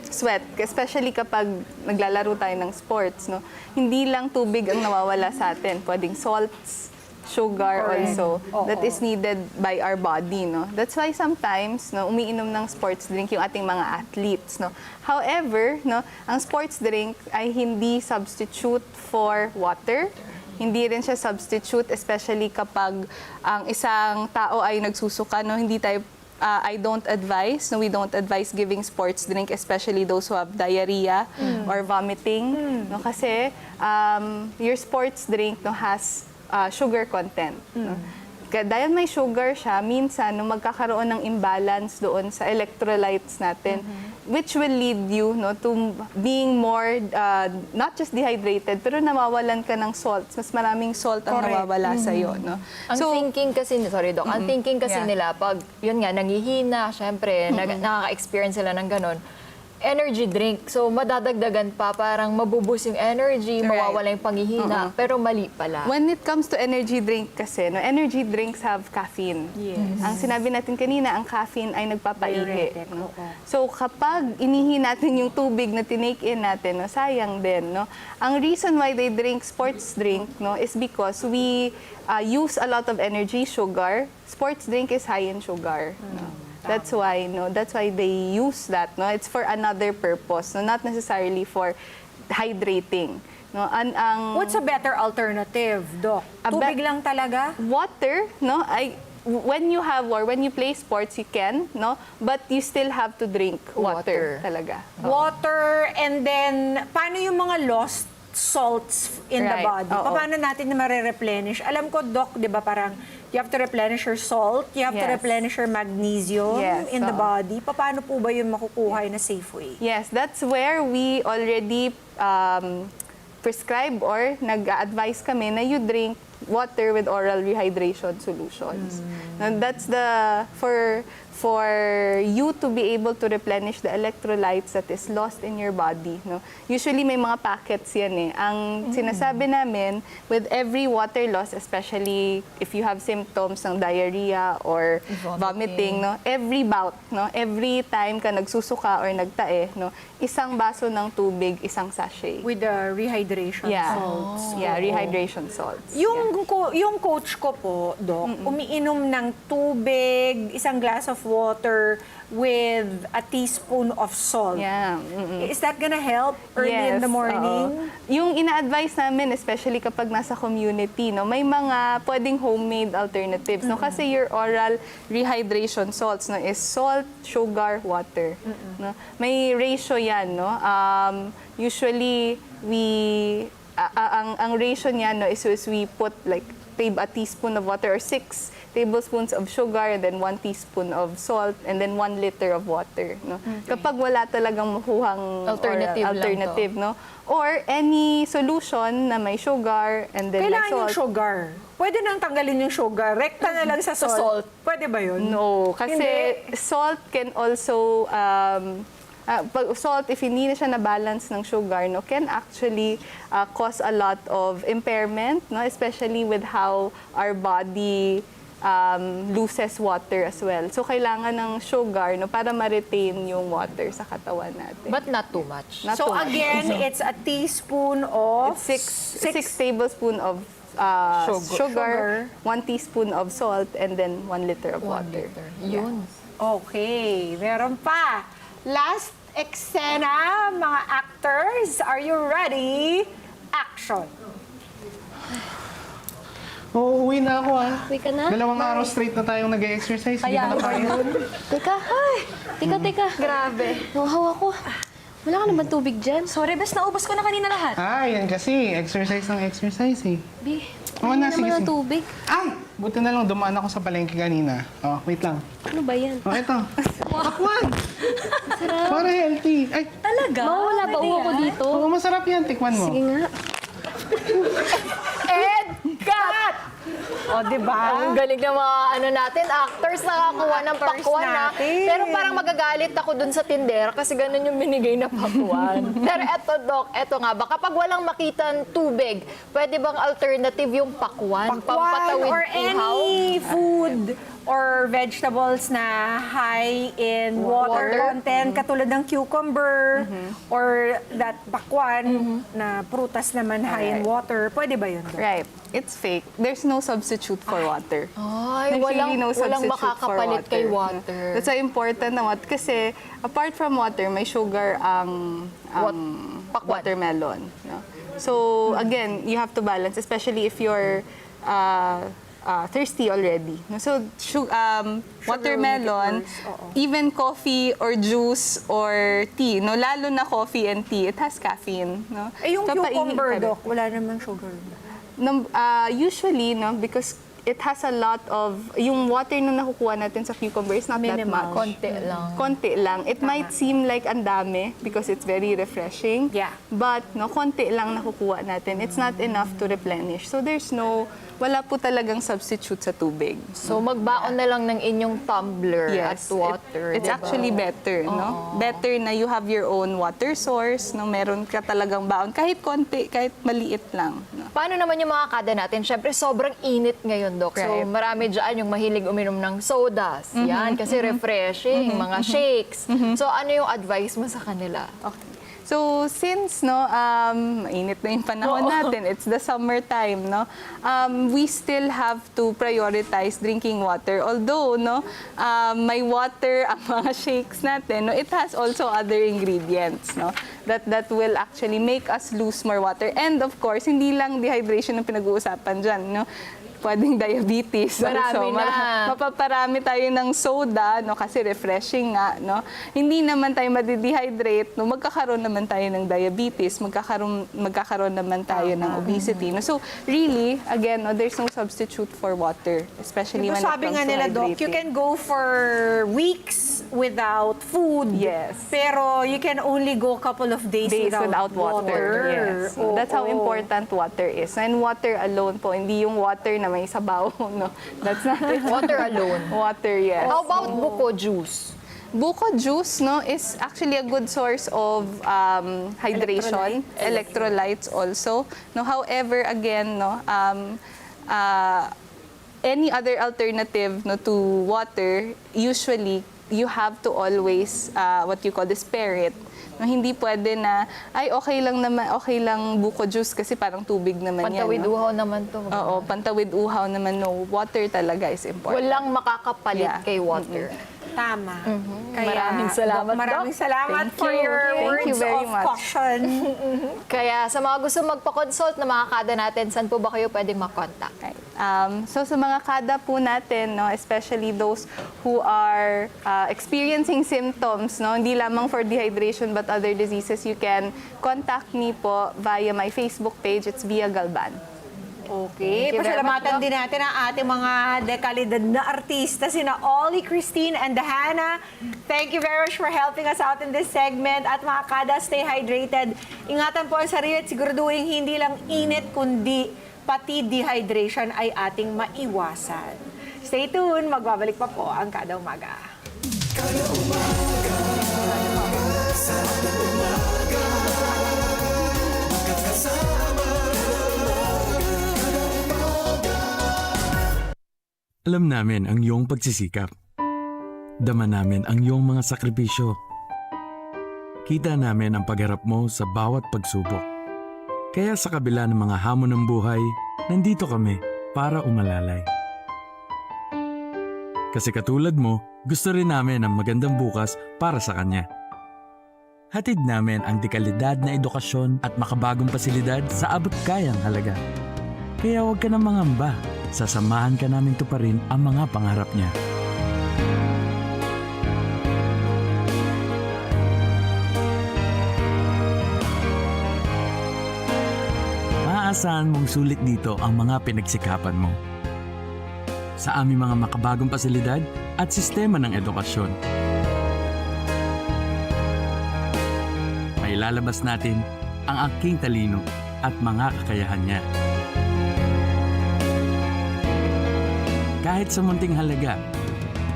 sweat, especially kapag naglalaro tayo ng sports, no, hindi lang tubig ang nawawala sa atin. Pwedeng salts, sugar also that is needed by our body, no. That's why sometimes, no, umiinom ng sports drink yung ating mga athletes, no. However, no, ang sports drink ay hindi substitute for water. Hindi rin siya substitute, especially kapag ang isang tao ay nagsusuka, no, hindi tayo I don't advise, no, we don't advise giving sports drink, especially those who have diarrhea or vomiting, no, kasi your sports drink, no, has sugar content. No? Dahil may sugar siya, minsan no, magkakaroon ng imbalance doon sa electrolytes natin, which will lead you, no, to being more, not just dehydrated, pero nawawalan ka ng salts. Mas maraming salt ang nawawala sa'yo. No? Ang thinking kasi, sorry Doc, ang thinking kasi nila, pag yun nga, nangihina, syempre, nakaka-experience sila ng ganon, energy drink. So, madadagdagan pa, parang mabubus yung energy, mawawala yung panghihina, pero mali pala. When it comes to energy drink kasi, no, energy drinks have caffeine. Yes. Ang sinabi natin kanina, ang caffeine ay nagpapaihi. No? So, kapag inihi natin yung tubig na tinake in natin, no, sayang din. No? Ang reason why they drink sports drink, no, is because we use a lot of energy, sugar. Sports drink is high in sugar. No? That's why, no, that's why they use that. No, it's for another purpose, no, not necessarily for hydrating. No, What's a better alternative, Doc? Tubig lang talaga? Water, no, when you have or when you play sports, you can, no, but you still have to drink water talaga. Water, and then, paano yung mga lost salts in the body? Paano natin na mare-replenish? Alam ko, Doc, di ba, parang you have to replenish your salt, you have to replenish your magnesium in the body. Paano po ba yung makukuha na safe way? Yes, that's where we already prescribe or nag-advise kami na you drink water with oral rehydration solutions. And that's for you to be able to replenish the electrolytes that is lost in your body. No? Usually may mga packets yan eh. Ang sinasabi namin, with every water loss, especially if you have symptoms ng diarrhea or vomiting, no? Every bout, no? Every time ka nagsusuka or nagtae, no? Isang baso ng tubig, isang sachet. With the rehydration salts. Yeah, rehydration salts. Yung coach ko po, Doc, umiinom ng tubig, isang glass of water with a teaspoon of salt. Yeah. Is that gonna help early in the morning? Yung ina-advise namin, especially kapag nasa community, no, may mga pwedeng homemade alternatives. No, kasi your oral rehydration salts, no, is salt, sugar, water. No? May ratio yan. No? Usually, ang ratio niyan, no, is we put like a teaspoon of water or 6 tablespoons of sugar, and then 1 teaspoon of salt, and then 1 liter of water. No? Kapag wala talagang makuhang alternative, no? Or any solution na may sugar and then kailangan may salt. yung sugar. Pwede nang tanggalin yung sugar. Rekta na lang sa salt. Pwede ba yun? No, kasi salt can also salt, if hindi na siya na-balance ng sugar, no, can actually cause a lot of impairment, no, especially with how our body loses water as well. So, kailangan ng sugar, no, para ma-retain yung water sa katawan natin. But not too much. So, again, it's a teaspoon of... It's 6 tablespoons of sugar, 1 teaspoon of salt, and then 1 liter of water. Yun. Okay, meron pa. Last eksena, mga actors, are you ready? Action! Uuwi na ako Uwi ka na? 2 araw straight na tayong nag-exercise. Hindi Kaya ko na kaya. Teka, teka. Grabe. Nauhaw ako. Wala ka naman tubig dyan. Sorry, bes, naubos ko na kanina lahat. Yan kasi. Exercise ng exercise eh. Bi, Oo na, sige, naman ng sige. tubig. Ay! Buti na lang, dumaan ako sa palengke kanina. Wait lang. Ano ba yan? Ito. Takwan! Sarap. Para healthy. Ay, Talaga? Mawala ba uho ko dito? oo, masarap yan. Tikman mo. Sige nga. And cut! O, di ba? Ang galing ng mga natin, actors nakakuha ng Actors pakwan na. natin. Pero parang magagalit ako dun sa tindera kasi ganun yung binigay na pakwan. Pero eto, Doc, eto nga ba, kapag walang makitang tubig, pwede bang alternative yung pakwan? Pampatawid or ihaw? any food or vegetables na high in water content, katulad ng cucumber or that bakwan na prutas naman high in water. Pwede ba yun? Doc? Right. It's fake. There's no substitute for water. Ay, There's walang, really no walang substitute for makakapalit kay water. water. That's why important na water. Kasi apart from water, may sugar ang watermelon. No? So again, you have to balance, especially if you're thirsty already. No? So watermelon, even coffee or juice or tea, no? Lalo na coffee and tea, it has caffeine. No? Eh, yung So, cucumber, Doc, wala naman sugar. Usually, no, because it has a lot of, yung water na nakukuha natin sa cucumber is not that much. Konti lang. Konti lang. It might seem like ang dami because it's very refreshing. Yeah. But, no, konti lang nakukuha natin. It's not enough to replenish. So, wala po talagang substitute sa tubig. So magbaon na lang ng inyong tumbler at Yes, water. it's diba? actually better, no? Better na you have your own water source, no? Meron ka talagang baon, kahit konti, kahit maliit lang. No? Paano naman yung mga kada natin? Siyempre, sobrang init ngayon, Doc. So, Right. marami dyan yung mahilig uminom ng sodas. Yan, kasi refreshing, mga shakes. So, ano yung advice mo sa kanila? Okay. So, since, no, mainit na yung panahon natin, it's the summertime, no, we still have to prioritize drinking water. Although, no, may water ang mga shakes natin, no, it has also other ingredients, no, that will actually make us lose more water. And of course, hindi lang dehydration ang pinag-uusapan dyan, no. Pwedeng diabetes. Marami na. Mapaparami tayo ng soda, no, kasi refreshing nga, no. Hindi naman tayo madidehydrate, no, magkakaroon naman tayo ng diabetes, magkakaroon naman tayo ng obesity. No. So, really, again, no, there's no substitute for water, especially when it Sabi comes nga to nila, Doc, you hydrating. can go for weeks without food. Yes. Pero you can only go couple of days without water. Yes. Oo. That's how important water is. And water alone po, hindi yung water na may sabaw, no. That's not it. Water alone. Water, yes. How about buko juice? Buko juice, no, is actually a good source of hydration, electrolytes also. No, however, again, no, any other alternative, no, to water, usually you have to always what you call spare it. No, hindi pwede na, ay okay lang buko juice kasi parang tubig naman yan. Pantawid No? uhaw naman to. Oo, pantawid uhaw naman. No, water talaga is important. Walang makakapalit kay water. Tama. Kaya, Maraming salamat, Doc, maraming Doc. salamat Thank for you. your Thank words you very of much. caution. Kaya sa mga gusto magpa-consult na mga kada natin, saan po ba kayo pwedeng makontak? Right. So sa mga kada po natin, no, especially those who are experiencing symptoms, no, hindi lamang for dehydration but other diseases, you can contact me po via my Facebook page. It's Via Galban. Okay, Thank you very much, pasalamatan Doc. din natin ang ating mga dekalidad na artista, sina Ollie, Christine, and Daiana. Thank you very much for helping us out in this segment. At mga kada, stay hydrated. Ingatan po ang sarili at siguraduhin hindi lang init, kundi pati dehydration ay ating maiwasan. Stay tuned, magbabalik pa po ang Kada Umaga. Kada umaga, sa Kada Umaga, magkakasama. Alam namin ang iyong pagsisikap. Dama namin ang iyong mga sakripisyo. Kita namin ang pagharap mo sa bawat pagsubok. Kaya sa kabila ng mga hamon ng buhay, nandito kami para umalalay. Kasi katulad mo, gusto rin namin ang magandang bukas para sa kanya. Hatid namin ang dekalidad na edukasyon at makabagong pasilidad sa abot kayang halaga. Kaya huwag ka na mangamba. Sasamahan ka namin tuparin ang mga pangarap niya. Maaasahan mong sulit dito ang mga pinagsikapan mo. Sa aming mga makabagong pasilidad at sistema ng edukasyon. Mailalabas natin ang aking talino at mga kakayahan niya. kahit sa munting halaga,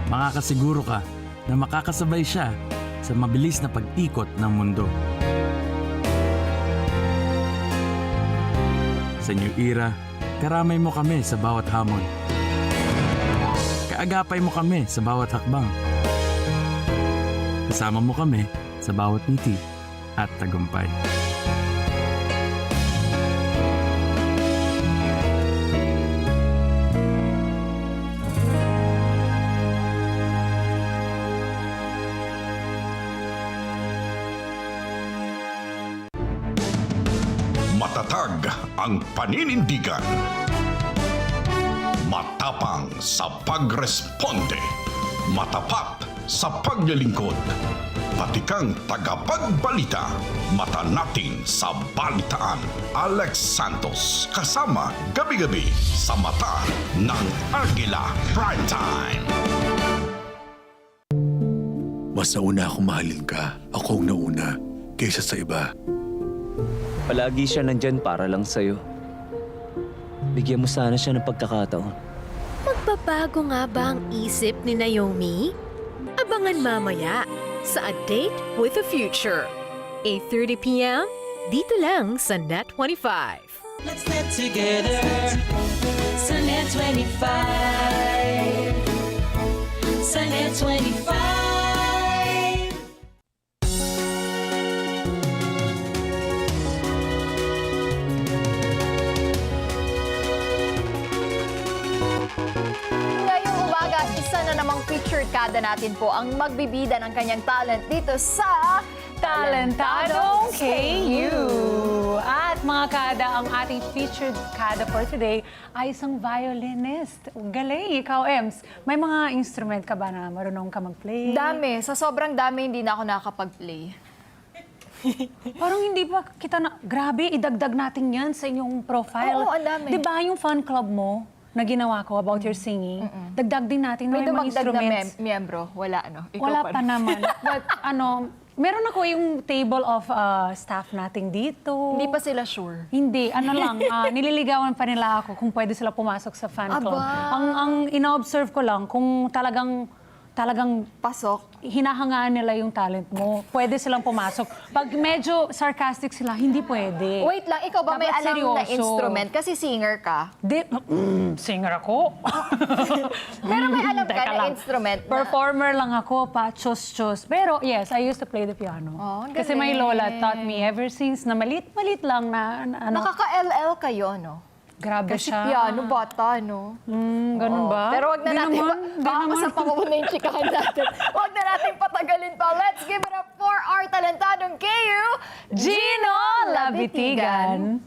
makakasiguro ka na makakasabay siya sa mabilis na pag-ikot ng mundo. Sa New Era, karamay mo kami sa bawat hamon. Kaagapay mo kami sa bawat hakbang. Kasama mo kami sa bawat ngiti at tagumpay. Matatag ang paninindigan. Matapang sa pagresponde. Matapat sa paglilingkod. Patikang tagapagbalita. Mata natin sa balitaan. Alex Santos kasama gabi-gabi sa Mata ng Agila Primetime. Mas nauna akong mahalin ka. Ako ang nauna kaysa sa iba. Palagi siya nandyan para lang sa'yo. Bigyan mo sana siya ng pagkakataon. Magbabago nga ba ang isip ni Naomi? Abangan mamaya sa A Date with the Future. 8:30 p.m. dito lang sa Net25. Let's get together sa Net25. Sa Net25. Ngayong umaga, isa na namang featured kada natin po ang magbibida ng kanyang talent dito sa Talentadong KU! At mga kada, ang ating featured kada for today ay isang violinist. Galing, ikaw, Ems. May mga instrument ka ba na marunong ka mag-play? Dami. Sa sobrang dami, hindi na ako nakakapag-play. Parang hindi pa kita na... Grabe, idagdag natin yan sa inyong profile. Oo, ang dami. Di ba yung fan club mo na ginawa ko about your singing, dagdag din natin May na yung mga dumagdag na instruments. miyembro. Wala, ano? Ikaw Wala pa naman. But meron ako yung table of staff natin dito. Hindi pa sila sure. Hindi, lang, nililigawan pa nila ako kung pwede sila pumasok sa fan club. Aba. Ang ina-observe ko lang, kung talagang pasok, hinahangaan nila yung talent mo, pwede silang pumasok. Pag medyo sarcastic sila, hindi pwede. Wait lang, ikaw ba may Dapat alam na seryoso. instrument? Kasi singer ka. Singer ako? Pero may alam ka Teka na lang. instrument na... Performer lang ako, pa-chos-chos. Pero yes, I used to play the piano. Oh, ang Kasi my galing. lola taught me ever since na malit lang na Nakaka-LL kayo, no? Grabe Kasi siya. piano, bata, no? Ganun Oo. ba? Pero wag na Di natin, naman, di baka naman. masapang ko muna yung chikahan natin. Wag na natin patagalin pa. Let's give it up for our talentadong KU, Gino Labitigan.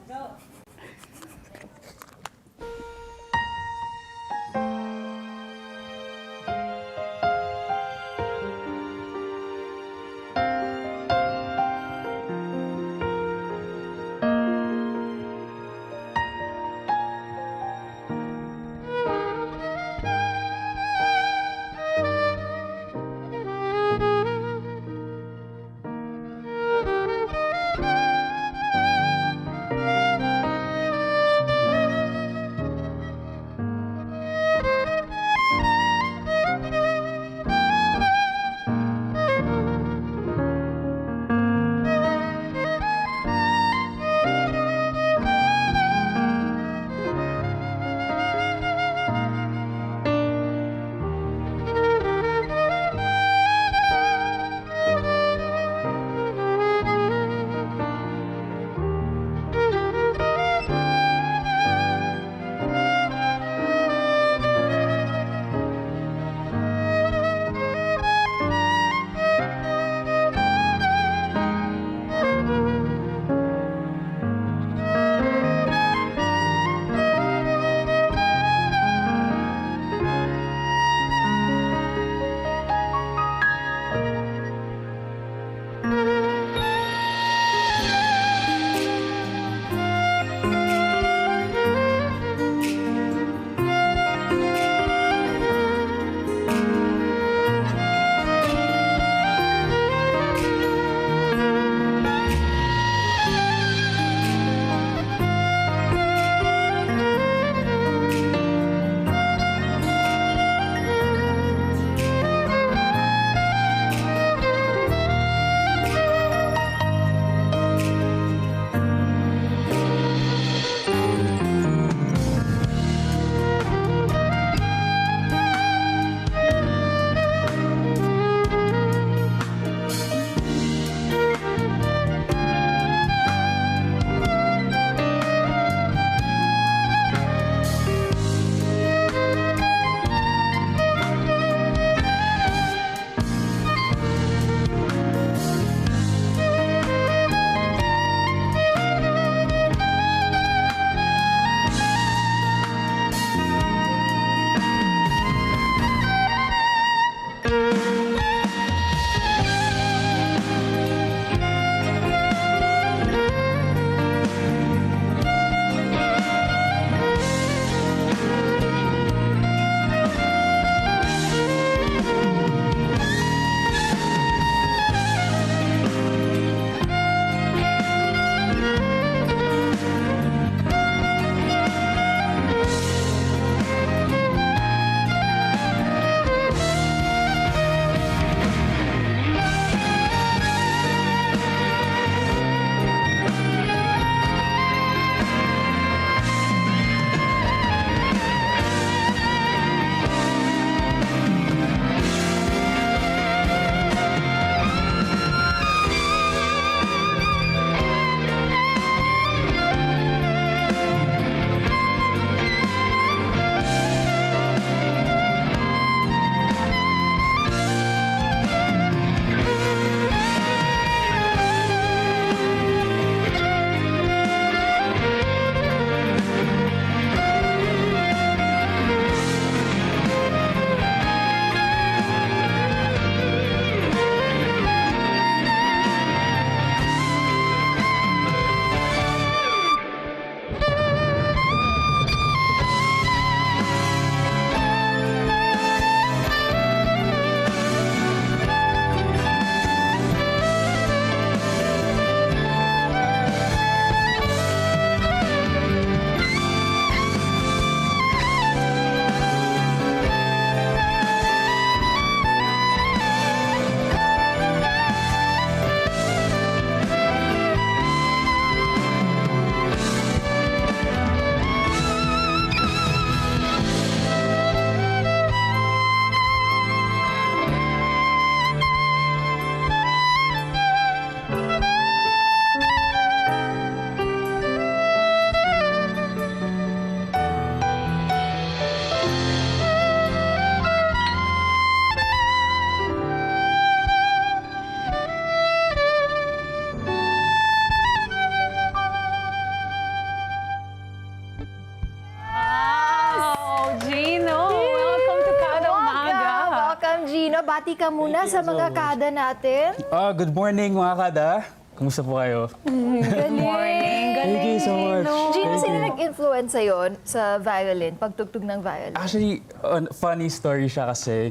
muna, bati ka muna sa mga kada natin. Good morning mga kada. Kumusta po kayo? Good morning. Thank you so much. Gino, Thank sino you. nag-influence sa'yo sa violin, pagtugtog ng violin? Actually, funny story siya kasi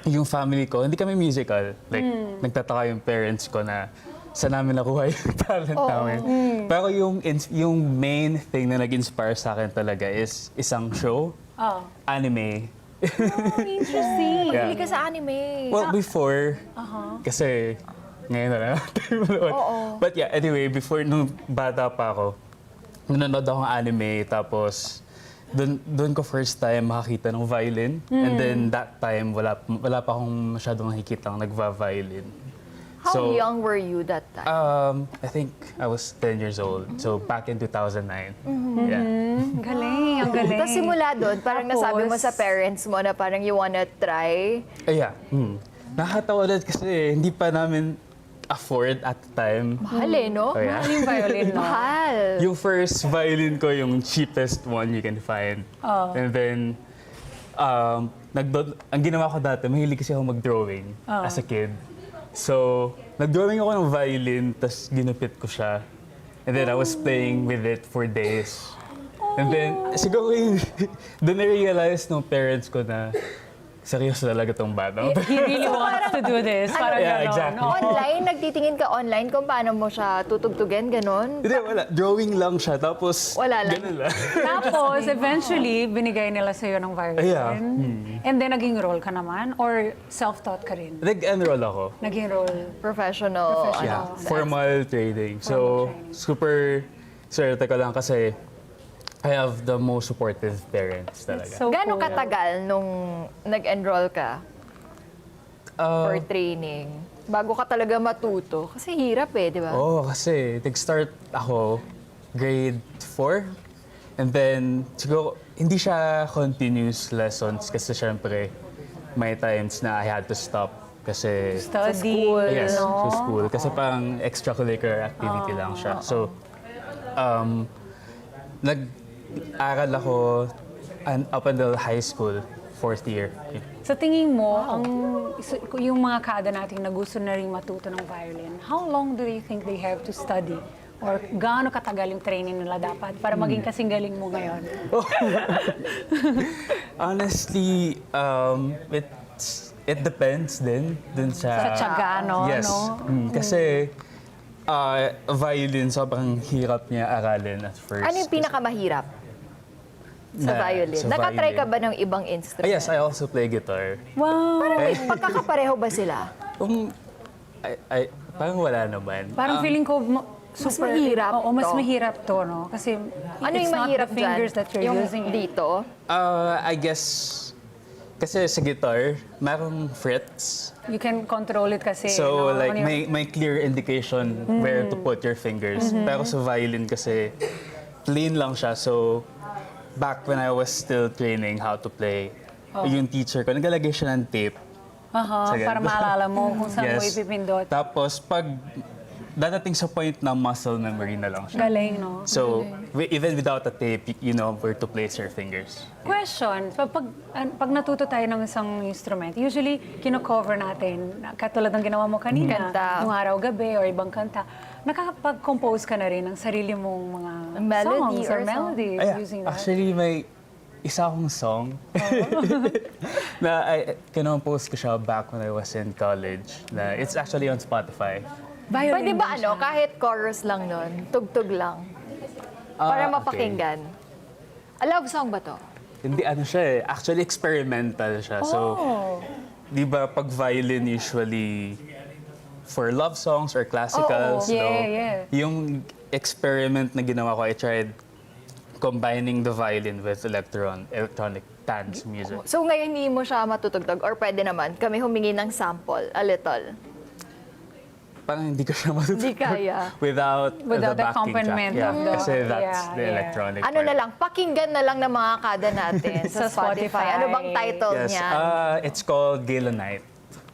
yung family ko, hindi kami musical. Like, nagtataka yung parents ko na saan namin nakuha yung talent namin. Pero yung main thing na nag-inspire sa akin talaga is isang show, anime. Interesting. Yeah. Mahilig ka sa anime. Well, before, kasi ngayon na lang tayo manood. But yeah, anyway, before, nung bata pa ako, nanonood ako ng anime, tapos doon ko first time makakita ng violin. And then that time, wala pa akong masyadong nakikita ng nagva-violin. How young were you that time? I think I was 10 years old. So back in 2009. Yeah. Galing, ang galing. Tapos simula doon, parang nasabi mo sa parents mo na parang you wanna try. Yeah. Nakakatawa ulit kasi hindi pa namin afford at the time. Mahal no? Oh, yeah. Mahal yung violin, no? Mahal. Yung first violin ko, yung cheapest one you can find. And then, ang ginawa ko dati, mahilig kasi ako mag-drawing as a kid. So, nag-drawing ako ng violin, tapos ginupit ko siya. And then I was playing with it for days. And then, siguro doon na-realize ng parents ko na seryoso talaga tong bata. He really wants to do this. Parang Yeah, gano'n. exactly. Online, nagtitingin ka online kung paano mo siya tutugtugin, ganon? Hindi, wala. Drawing lang siya, tapos Wala lang. ganun lang. Tapos, eventually, binigay nila sa'yo ng violin. Yeah. And then, naging role ka naman? Or self-taught ka rin? Nag-enroll ako. Naging role? Professional. Yeah, formal trading. So, super swerte ko lang kasi I have the most supportive parents talaga. So Gano'ng cool. katagal nung nag-enroll ka for training? Bago ka talaga matuto? Kasi hirap di ba? Kasi nag-start ako grade 4. And then, siguro, hindi siya continuous lessons kasi syempre, may times na I had to stop kasi Study. yes, no? sa school. Kasi parang extracurricular activity lang siya. So, nag-aral ako up until high school, 4th year. Sa tingin mo, yung mga kada nating na gusto na rin matuto ng violin, how long do you think they have to study? Or gaano katagal yung training nila dapat para maging kasing galing mo ngayon? Honestly, it depends din dun Sa tiyaga, no? Yes. Kasi violin, sobrang hirap niya aralin at first. Ano yung pinakamahirap sa violin? sa Nakatry ka violin. ba ng ibang instrument? Yes, I also play guitar. Wow! Parang may pagkakapareho ba sila? Parang wala naman. Parang feeling ko, super, mahirap Oo, mas to. mahirap to, no? Kasi Ano it's yung not mahirap the fingers dyan? that you're Yung using. dito? I guess, kasi sa guitar, merong frets. You can control it kasi. So, no? like, Ano yung- may clear indication where to put your fingers. Pero sa violin kasi, plain lang siya. So, back when I was still training how to play, yung teacher ko, naglalagay siya ng tape. Sa para ganito. maalala mo kung saan mo Yes. ipipindot. Tapos, pag dadating sa point na muscle memory na lang siya. Galing, no? So, even without a tape, you know where to place your fingers. Question, pag natuto tayo ng isang instrument, usually kino-cover natin, katulad ng ginawa mo kanina, Kanta. yung araw-gabi or ibang kanta. Nakakapag-compose ka na rin ng sarili mong mga Melody songs or or song. melodies using that? Actually, may isa akong song na kinompose ko siya back when I was in college. Na it's actually on Spotify. Pwede ba kahit chorus lang nun? Tugtog lang? Para mapakinggan? A love song ba to? Hindi siya Actually, experimental siya. So, di ba pag violin usually for love songs or classicals, no? Yung experiment na ginawa ko, I tried combining the violin with electronic dance music. So ngayon hindi mo siya matutugtog or pwede naman kami humingi ng sample, a little? Parang hindi ko siya matutugtog. Hindi kaya. Without the backing accompaniment track. of the- Kasi that's the yeah. electronic Ano part. na lang, pakinggan na lang ng mga kada natin sa Spotify. Ano bang title Yes, niya? it's called Gala Night.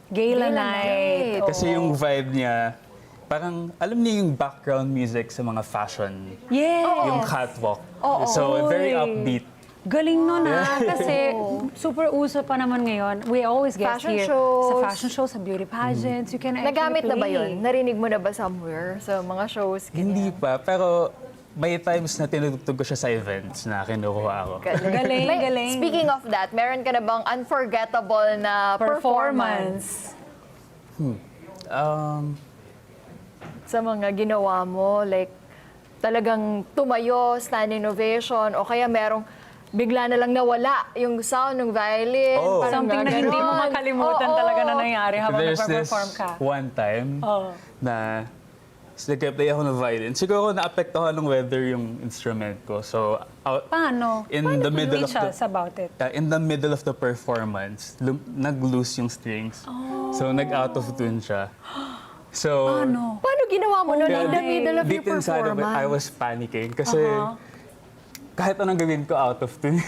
Gala Night. Kasi yung vibe niya, parang alam niyo yung background music sa mga fashion. Yeah. Yung catwalk. Oo. So very upbeat. Galing nun kasi super uso pa naman ngayon. We always get Fashion here shows. sa fashion shows, sa beauty pageants. You can actually Nagamit na ba play. yun? Narinig mo na ba somewhere sa mga shows? Hindi pa, pero may times na tinutugtog ko siya sa events na kinukuha ako. Galing, galing. Speaking of that, meron ka na bang unforgettable na performance? Sa mga ginawa mo, like talagang tumayo, standing ovation, o kaya merong bigla na lang nawala yung sound ng violin. Oh. Parang Something na hindi mo gaganon. makalimutan talaga na nangyari habang There's this nagpa-perform ka. one time na nag-play ako ng violin. Siguro naapektuhan ng weather yung instrument ko. So, Paano? in the middle of Teach us about it. in the middle of the performance, nag-loose yung strings. So, nag-out of tune siya. So, Paano ginawa mo nun in the middle of your deep inside of it, performance? I was panicking kasi kahit anong gawin ko, out of tune.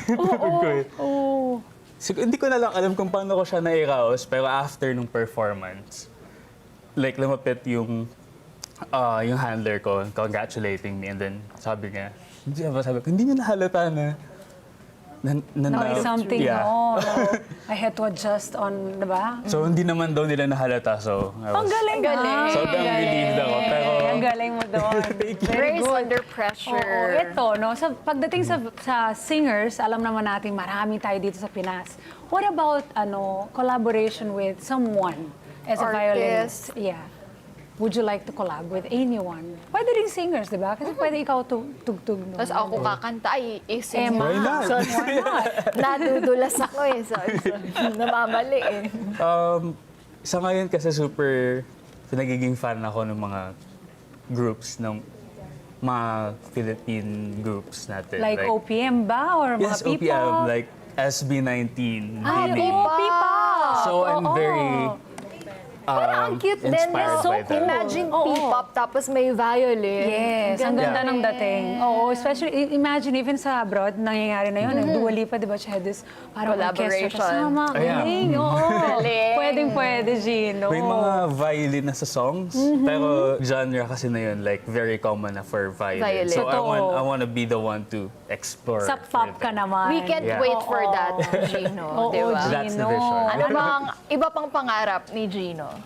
Hindi ko na lang alam kung paano ko siya nairaos, pero after nung performance, like lumapit yung handler ko congratulating me, and then sabi niya, hindi niya nahalata na May something, yeah. I had to adjust on, diba? So, hindi naman daw nila nahalata. So, Ang galing, sobrang relieved ako. Pero, ang galing mo doon. Grace under pressure. Ito, no, pagdating sa singers, alam naman natin marami tayo dito sa Pinas. What about collaboration with someone as a violinist? Yeah. Would you like to collab with anyone? Pwede rin singers, di ba? Kasi pwede ikaw tugtog. No? Tapos ako kakanta, ising. Why not? So, nadudulas ako so namamali sa ngayon kasi super nagiging fan ako ng mga groups, ng mga Philippine groups natin. Like OPM ba? Or Yes, mga P-pop? OPM, like SB19. Ay, P-pop. P-pop! So I'm very Parang ang cute din. inspired So by that. Imagine P-pop tapos may violin. Yes, ang ganda ng dating. Oo, especially, imagine even sa abroad, nangyayari na yun. Dua Lipa, di ba, siya had this parang orchestra Collaboration. kasama. Galing, oo. Pwedeng-pwede, Gino. May mga violin na sa songs, pero genre kasi na yun, like very common na for violin. So I wanna be the one to explore. Sa pop ka naman. We can't wait for that, Gino. Di ba? That's the vision. Ano bang iba pang pangarap ni Gino?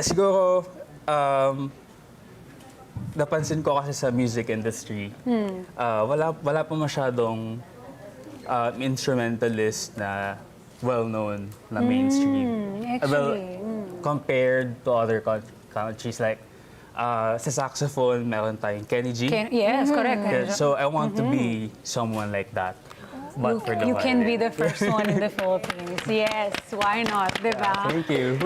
Siguro, napansin ko kasi sa music industry, wala pa masyadong instrumentalist na well-known na mainstream. Well, compared to other countries, like sa saxophone, meron tayong Kenny G. Yes, correct. So I want to be someone like that. But for the You can violin. be the first one in the Philippines. Yes, why not, di ba? Thank you.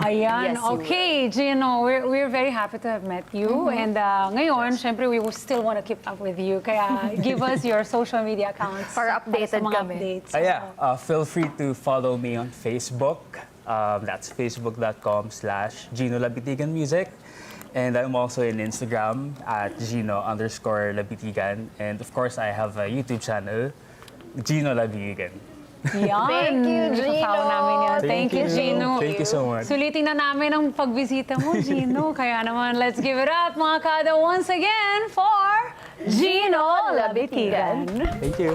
Ayan, Yes, you okay, Gino, we're very happy to have met you. And ngayon, syempre, we will still want to keep up with you. Kaya give us your social media accounts. Para updated sa mga kami. updates. Feel free to follow me on Facebook. That's facebook.com/Gino Labitigan Music. And I'm also in Instagram at Gino_Labitigan. And of course, I have a YouTube channel, Gino Labitigan. Yan. Thank you, Gino. Napafollow namin yan. Thank you, Gino. Thank you so much. Sulitin na namin ang pagbisita mo, Gino. Kaya naman, let's give it up, mga kada, once again for Gino Labitigan. Thank you.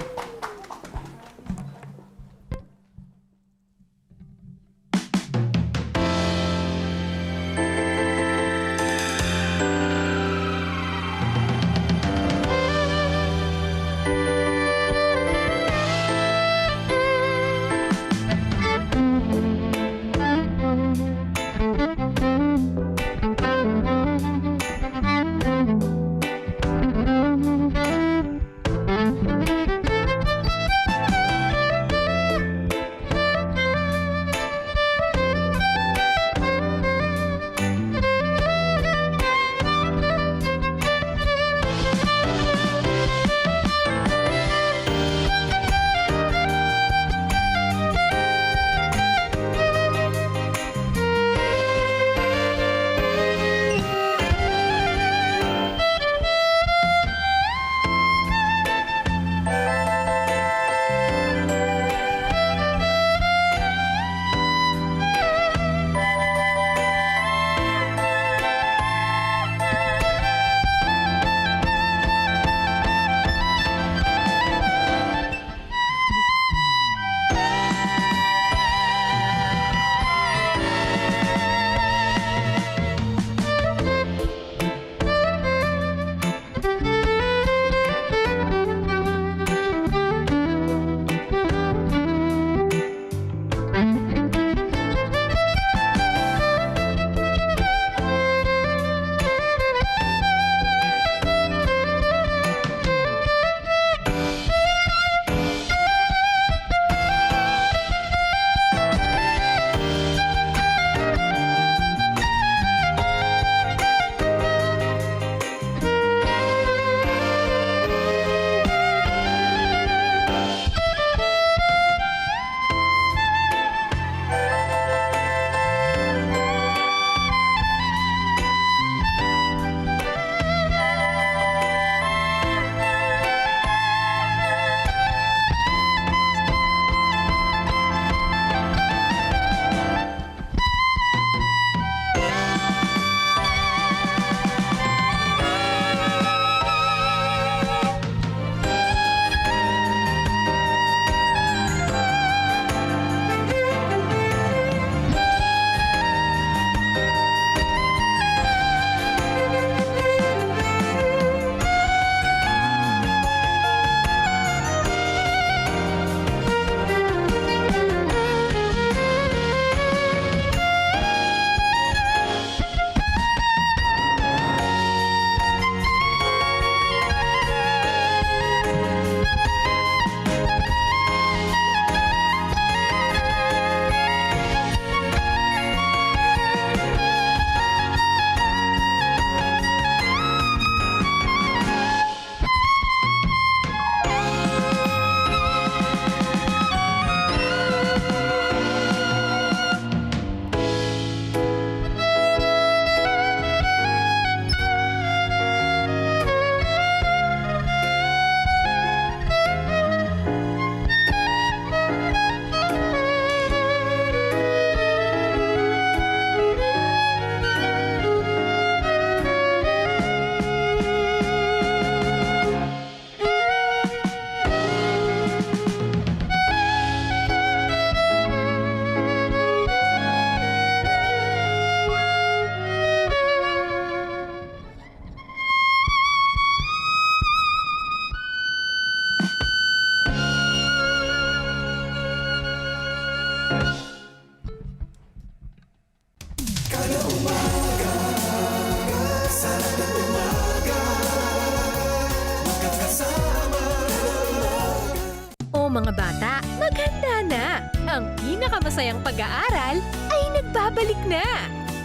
ang pinakamasayang pag-aaral ay nagbabalik na.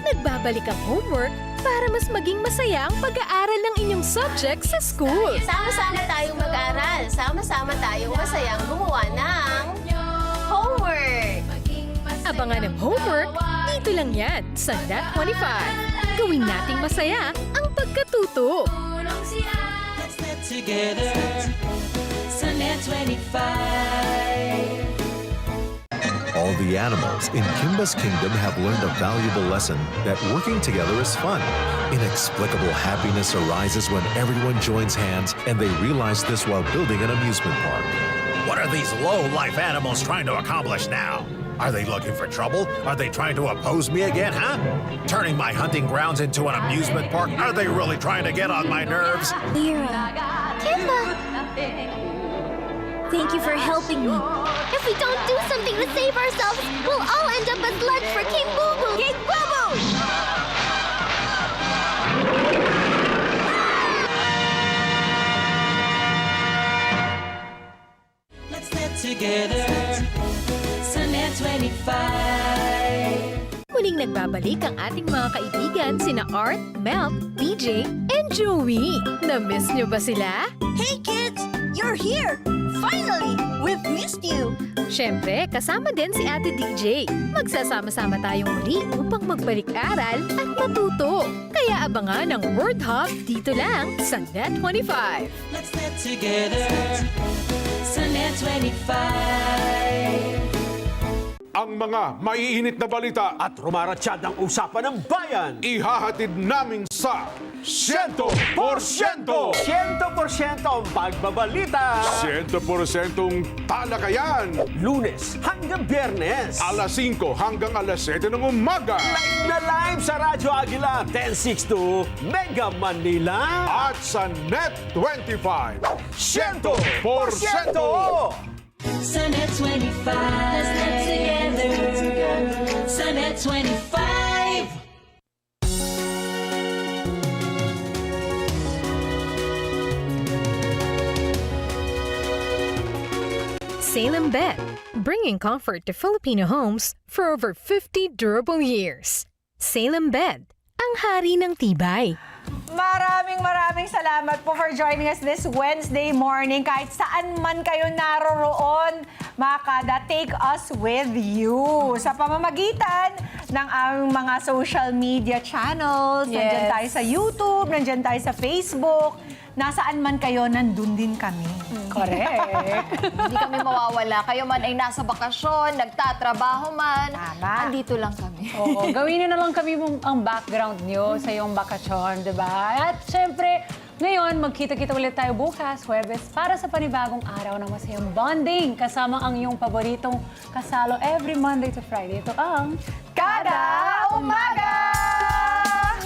Nagbabalik ang homework para mas maging masaya ang pag-aaral ng inyong subject sa school. Sama-sama tayong mag-aral. Sama-sama tayong masayang gumawa ng homework. Abangan ang homework, dito lang yan sa Net25. Gawin nating masaya ang pagkatuto. Let's get together sa Net25. All the animals in Kimba's kingdom have learned a valuable lesson that working together is fun. Inexplicable happiness arises when everyone joins hands and they realize this while building an amusement park. What are these low-life animals trying to accomplish now? Are they looking for trouble? Are they trying to oppose me again, huh? Turning my hunting grounds into an amusement park? Are they really trying to get on my nerves? Kimba! Thank you for helping me. If we don't do something to save ourselves, we'll all end up as lunch for King Boo Boo! King Boo Boo! Let's get together sa Net25. Muling nagbabalik ang ating mga kaibigan sina Art, Mel, DJ, and Joey. Na-miss nyo ba sila? Hey kids! You're here! Finally! We've missed you! Siyempre, kasama din si Ate DJ. Magsasama-sama tayong muli upang magbalik-aral at matuto. Kaya abangan ang Word Hub dito lang sa Net25. Let's get together sa Net25. Ang mga maiinit na balita At rumaratsyad ng usapan ng bayan. ihahatid namin sa 100%! 100% ang pagbabalita. 100% talakayan. Lunes hanggang Biyernes. Alas 5 hanggang alas 7 ng umaga. Live na live sa Radyo Aguila 1062 Mega Manila. At sa Net25. 100%! Sa Net25. Let's get together sa Net25. Salem Bed, bringing comfort to Filipino homes for over 50 durable years. Salem Bed, ang hari ng tibay. Maraming salamat po for joining us this Wednesday morning. Kahit saan man kayo naroroon, mga kada, take us with you. Sa pamamagitan ng aming mga social media channels. Yes. Nandyan tayo sa YouTube, nandyan tayo sa Facebook. Nasaan man kayo, nandun din kami. Correct. Hindi kami mawawala. Kayo man ay nasa bakasyon, nagtatrabaho man. Tama. Andito lang kami. Oo, gawin nyo na lang kami ang background nyo sa iyong bakasyon, di ba? At syempre, ngayon, magkita-kita ulit tayo bukas, Huwebes, para sa panibagong araw ng masayang bonding kasama ang iyong paboritong kasalo every Monday to Friday. Ito ang Kada Umaga!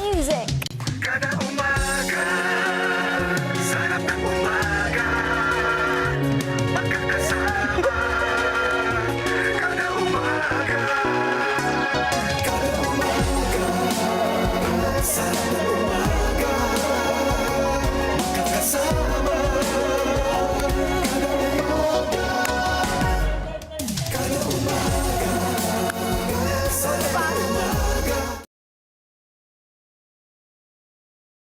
Music!